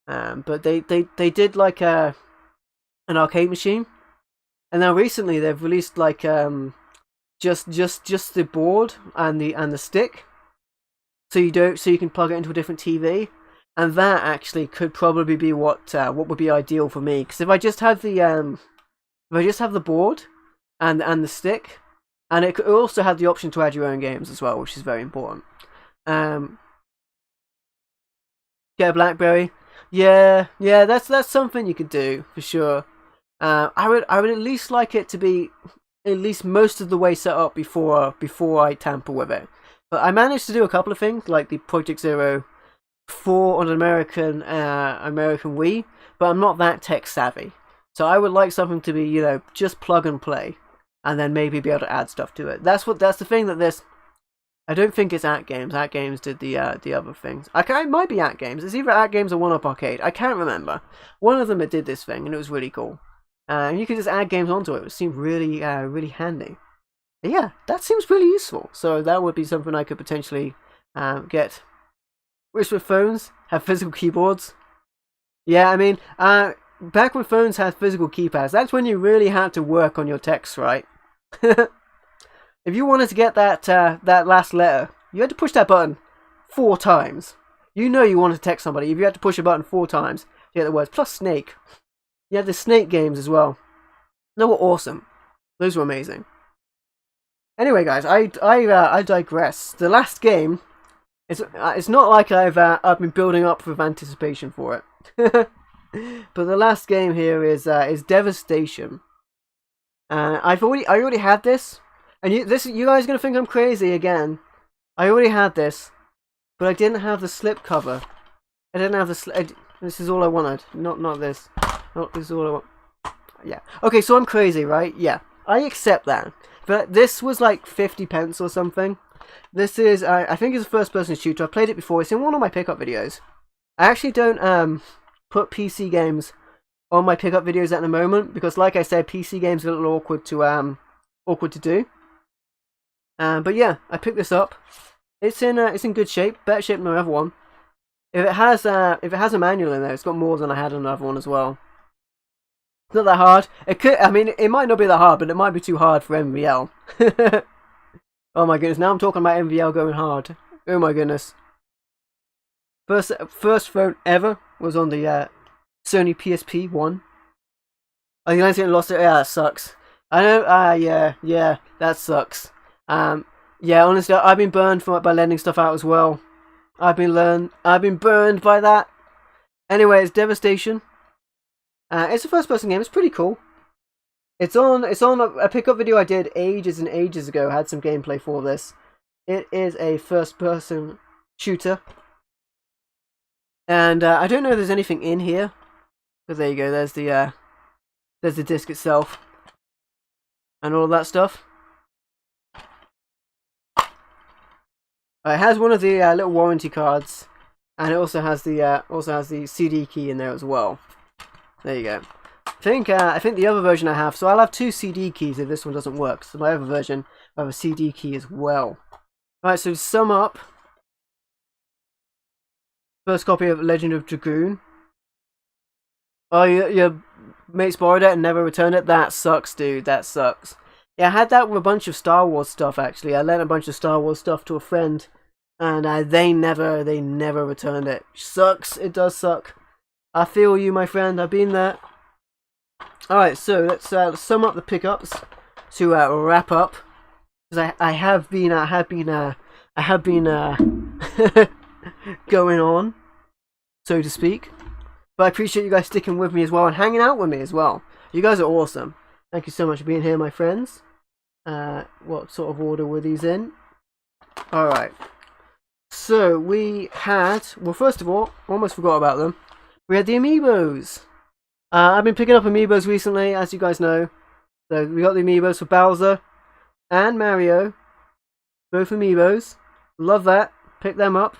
But they did like an arcade machine, and now recently they've released like just the board and the stick, so you can plug it into a different TV, and that actually could probably be what would be ideal for me, because if I just have the board and the stick, and it could also have the option to add your own games as well, which is very important. Get a BlackBerry. Yeah, that's something you could do for sure. I would at least like it to be at least most of the way set up before I tamper with it. But I managed to do a couple of things, like the Project Zero 4 on an American Wii, but I'm not that tech savvy. So I would like something to be, you know, just plug and play, and then maybe be able to add stuff to it. That's the thing that this. I don't think it's At Games. At Games did the other things. It might be At Games. It's either At Games or 1-Up Arcade. I can't remember. One of them that did this thing, and it was really cool. And you could just add games onto it. It seemed really handy. But yeah, that seems really useful. So that would be something I could potentially get. Which with phones have physical keyboards. Yeah, I mean, back when phones had physical keypads, that's when you really had to work on your text, right? If you wanted to get that last letter, you had to push that button 4 times. You know you wanted to text somebody if you had to push a button 4 times to get the words. Plus Snake. You had the Snake games as well. They were awesome. Those were amazing. Anyway, guys, I digress. The last game, it's not like I've been building up with anticipation for it. But the last game here is Devastation. I already had this. And you guys are gonna think I'm crazy again. I already had this, but I didn't have the slip cover. I didn't have the this is all I wanted. Not this. Oh, this is all I want. Yeah. Okay, so I'm crazy, right? Yeah. I accept that. But this was like 50 pence or something. This is I think it's a first-person shooter. I've played it before. It's in one of my pickup videos. I actually don't put PC games on my pickup videos at the moment because, like I said, PC games are a little awkward to do. But yeah, I picked this up. It's in good shape, better shape than my other one. If it has a manual in there, it's got more than I had on another one as well. It's not that hard. It could. I mean, it might not be that hard, but it might be too hard for MVL. Oh my goodness! Now I'm talking about MVL going hard. Oh my goodness! First phone ever was on the Sony PSP 1. Oh, the Atlantic lost it. Yeah, that sucks. I know. Yeah, that sucks. Yeah, honestly, I've been burned by lending stuff out as well. I've been burned by that. Anyway, it's Devastation. It's a first-person game. It's pretty cool. It's on a pickup video I did ages and ages ago. I had some gameplay for this. It is a first-person shooter, and I don't know if there's anything in here, but there you go. There's the disc itself, and all that stuff. It has one of the little warranty cards, and it also has the CD key in there as well. There you go. I think the other version I have, so I'll have 2 CD keys if this one doesn't work. So my other version I have a CD key as well. Alright, so to sum up, first copy of Legend of Dragoon. Oh, your mates borrowed it and never returned it? That sucks, dude. That sucks. Yeah, I had that with a bunch of Star Wars stuff, actually. I lent a bunch of Star Wars stuff to a friend, and they never returned it. Sucks. It does suck. I feel you, my friend. I've been there. Alright, so let's sum up the pickups to wrap up. Because I have been going on, so to speak. But I appreciate you guys sticking with me as well and hanging out with me as well. You guys are awesome. Thank you so much for being here, my friends. What sort of order were these in? Alright. So, we had... Well, first of all, almost forgot about them. We had the Amiibos. I've been picking up Amiibos recently, as you guys know. So, we got the Amiibos for Bowser and Mario. Both Amiibos. Love that. Pick them up.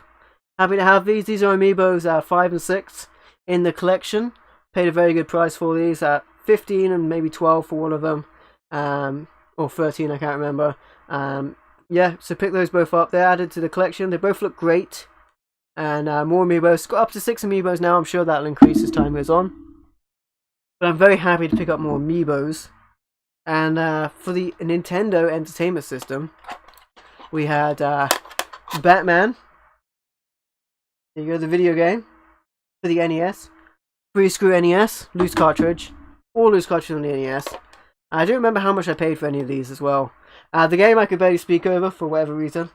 Happy to have these. These are Amiibos 5 and 6 in the collection. Paid a very good price for these. 15 and maybe 12 for one of them. Or 13, I can't remember. Yeah, so pick those both up. They're added to the collection. They both look great. And more Amiibos. Got up to 6 Amiibos now. I'm sure that'll increase as time goes on. But I'm very happy to pick up more Amiibos. And for the Nintendo Entertainment System, we had Batman. There you go, the video game. For the NES. Free screw NES. Loose cartridge. All loose cartridges on the NES. I don't remember how much I paid for any of these as well. The game I could barely speak over for whatever reason.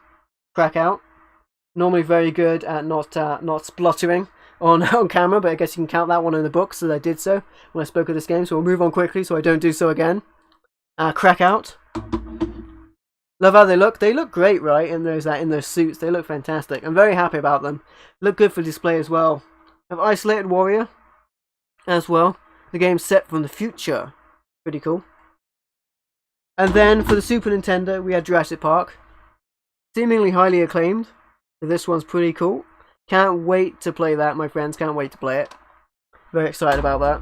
Crack out. Normally very good at not spluttering on camera, but I guess you can count that one in the books, so I did so when I spoke of this game, so we'll move on quickly so I don't do so again. Crack out. Love how they look. They look great, right? In those suits. They look fantastic. I'm very happy about them. Look good for display as well. I have Isolated Warrior as well. The game's set from the future. Pretty cool. And then for the Super Nintendo, we had Jurassic Park. Seemingly highly acclaimed. So this one's pretty cool. Can't wait to play that, my friends. Can't wait to play it. Very excited about that.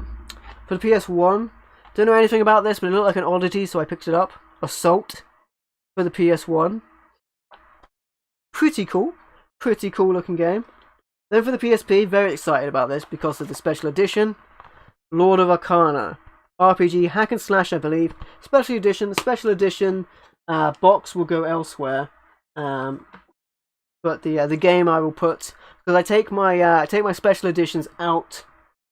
For the PS1, don't know anything about this, but it looked like an oddity, so I picked it up. Assault for the PS1. Pretty cool. Pretty cool looking game. Then for the PSP, very excited about this because of the special edition. Lord of Arcana. RPG, hack and slash, I believe. Special edition. The special edition box will go elsewhere. But the game I will put, because I take my special editions out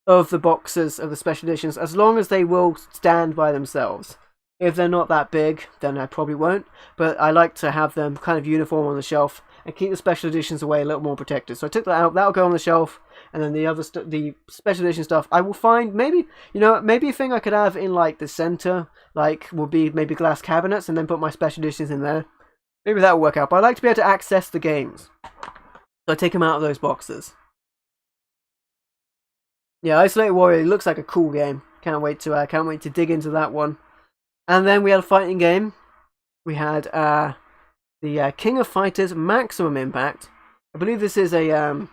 of the boxes of the special editions as long as they will stand by themselves. If they're not that big, then I probably won't. But I like to have them kind of uniform on the shelf and keep the special editions away a little more protected. So I took that out. That'll go on the shelf, and then the special edition stuff I will find. Maybe a thing I could have in like the center, like would be maybe glass cabinets, and then put my special editions in there. Maybe that'll work out. But I like to be able to access the games, so I take them out of those boxes. Yeah, Isolated Warrior looks like a cool game. Can't wait to dig into that one. And then we had a fighting game. We had the King of Fighters Maximum Impact. I believe this is a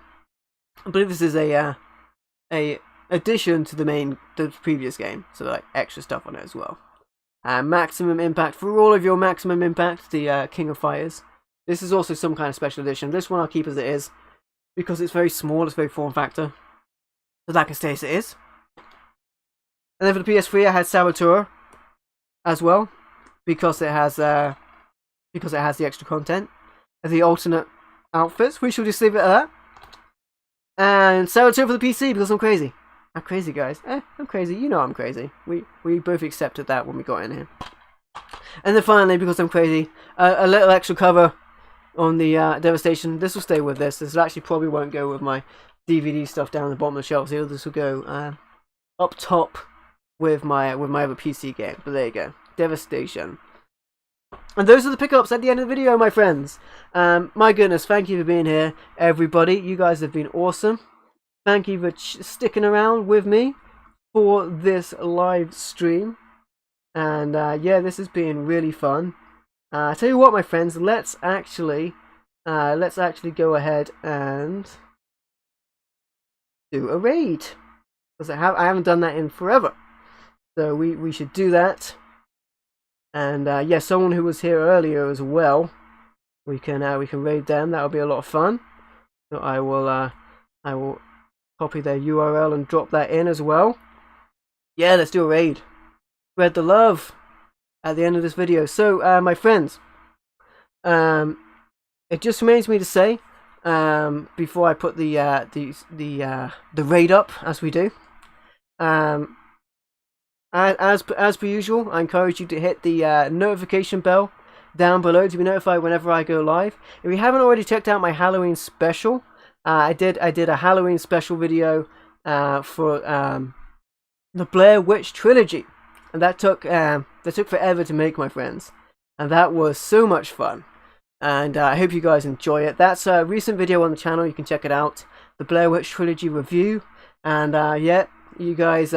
addition to the previous game, so like extra stuff on it as well. Maximum Impact for all of your Maximum Impact, the King of Fighters. This is also some kind of special edition. This one I'll keep as it is because it's very small, it's very form factor. So that can stay as it is. And then for the PS3 I had Saboteur as well, because it has the extra content and the alternate outfits. We shall just leave it at that. And Saboteur for the PC because I'm crazy. I'm crazy, guys. I'm crazy. You know I'm crazy. We both accepted that when we got in here. And then finally, because I'm crazy, a little extra cover on the Devastation. This will stay with this. This actually probably won't go with my DVD stuff down the bottom of the shelves here. This will go up top with my other PC game. But there you go. Devastation. And those are the pickups at the end of the video, my friends. My goodness, thank you for being here, everybody. You guys have been awesome. Thank you for sticking around with me for this live stream. And yeah, this has been really fun. I tell you what, my friends, let's actually go ahead and do a raid, because I haven't done that in forever. So we should do that. And yeah, someone who was here earlier as well, we can raid them. That'll be a lot of fun. So I will copy their URL and drop that in as well. Yeah, let's do a raid. Spread the love at the end of this video. So my friends, it just remains me to say, before I put the raid up, as we do, as per usual, I encourage you to hit the notification bell down below to be notified whenever I go live. If you haven't already checked out my Halloween special, I did a Halloween special video for the Blair Witch trilogy, and that took forever to make, my friends, and that was so much fun. And I hope you guys enjoy it. That's a recent video on the channel. You can check it out, the Blair Witch trilogy review. And yeah, you guys,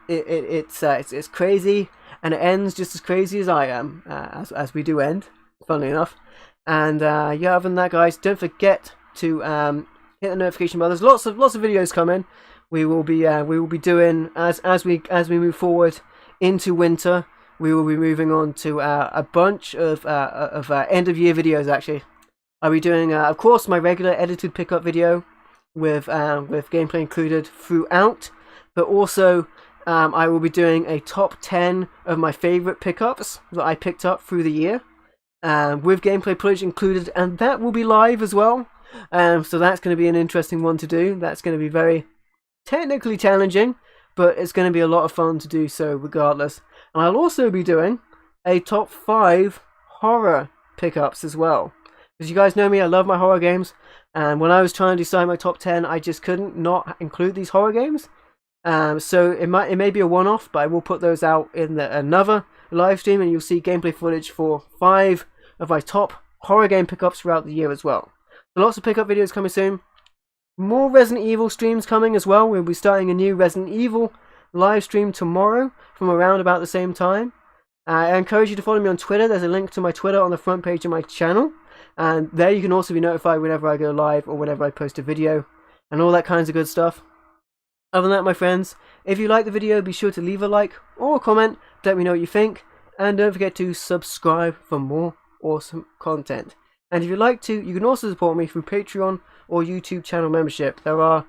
it's crazy, and it ends just as crazy as I am, as we do end, funnily enough. And yeah, other than that, guys, don't forget to hit the notification bell. There's lots of videos coming. We will be doing as we move forward into winter. We will be moving on to a bunch of end of year videos. Actually, I'll be doing of course my regular edited pickup video with gameplay included throughout, but also I will be doing a top 10 of my favorite pickups that I picked up through the year, with gameplay footage included, and that will be live as well. So that's going to be an interesting one to do. That's going to be very technically challenging, but it's going to be a lot of fun to do so regardless. And I'll also be doing a top 5 horror pickups as well. As you guys know me, I love my horror games, and when I was trying to decide my top 10, I just couldn't not include these horror games. So it may be a one-off, but I will put those out in another live stream, and you'll see gameplay footage for 5 of my top horror game pickups throughout the year as well. So lots of pickup videos coming soon. More Resident Evil streams coming as well. We'll be starting a new Resident Evil live stream tomorrow from around about the same time. I encourage you to follow me on Twitter. There's a link to my Twitter on the front page of my channel, and there you can also be notified whenever I go live or whenever I post a video and all that kinds of good stuff. Other than that, my friends, if you like the video, be sure to leave a like or a comment to let me know what you think, and don't forget to subscribe for more awesome content. And if you'd like to, you can also support me through Patreon or YouTube channel membership. There are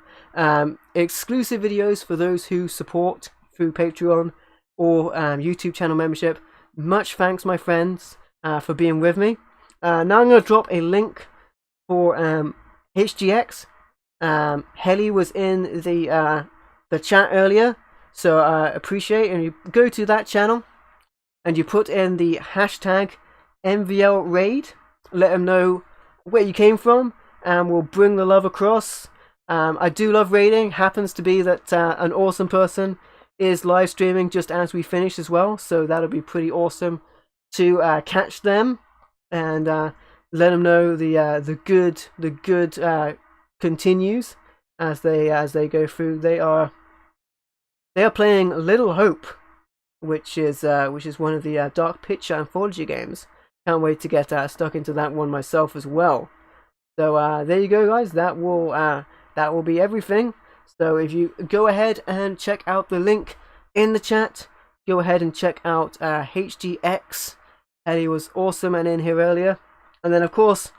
exclusive videos for those who support through Patreon or YouTube channel membership. Much thanks, my friends, for being with me. Now I'm going to drop a link for HGX. Helly was in the chat earlier, so I appreciate it. And you go to that channel and you put in the hashtag MVL Raid. Let them know where you came from, and we'll bring the love across. I do love raiding. Happens to be that an awesome person is live streaming just as we finish as well, so that'll be pretty awesome to catch them and let them know the good continues as they go through. They are playing Little Hope, which is one of the Dark Picture anthology games. Can't wait to get stuck into that one myself as well. So there you go, guys. That will be everything. So if you go ahead and check out the link in the chat, go ahead and check out HGX. Ellie was awesome and in here earlier. And then of course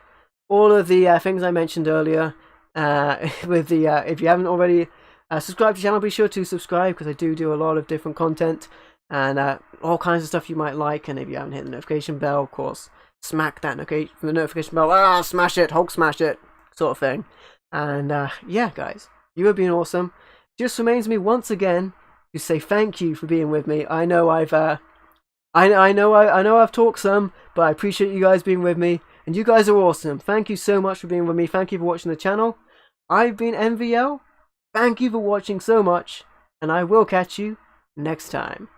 all of the things I mentioned earlier, with the if you haven't already subscribed to the channel, be sure to subscribe, because I do a lot of different content and all kinds of stuff you might like. And if you haven't hit the notification bell, of course, smack that notification bell. Smash it, Hulk smash it, sort of thing. And yeah, guys, you have been awesome. Just remains me once again to say thank you for being with me. I know I've I know I've talked some, but I appreciate you guys being with me, and you guys are awesome. Thank you so much for being with me. Thank you for watching the channel. I've been MVL. Thank you for watching so much, and I will catch you next time.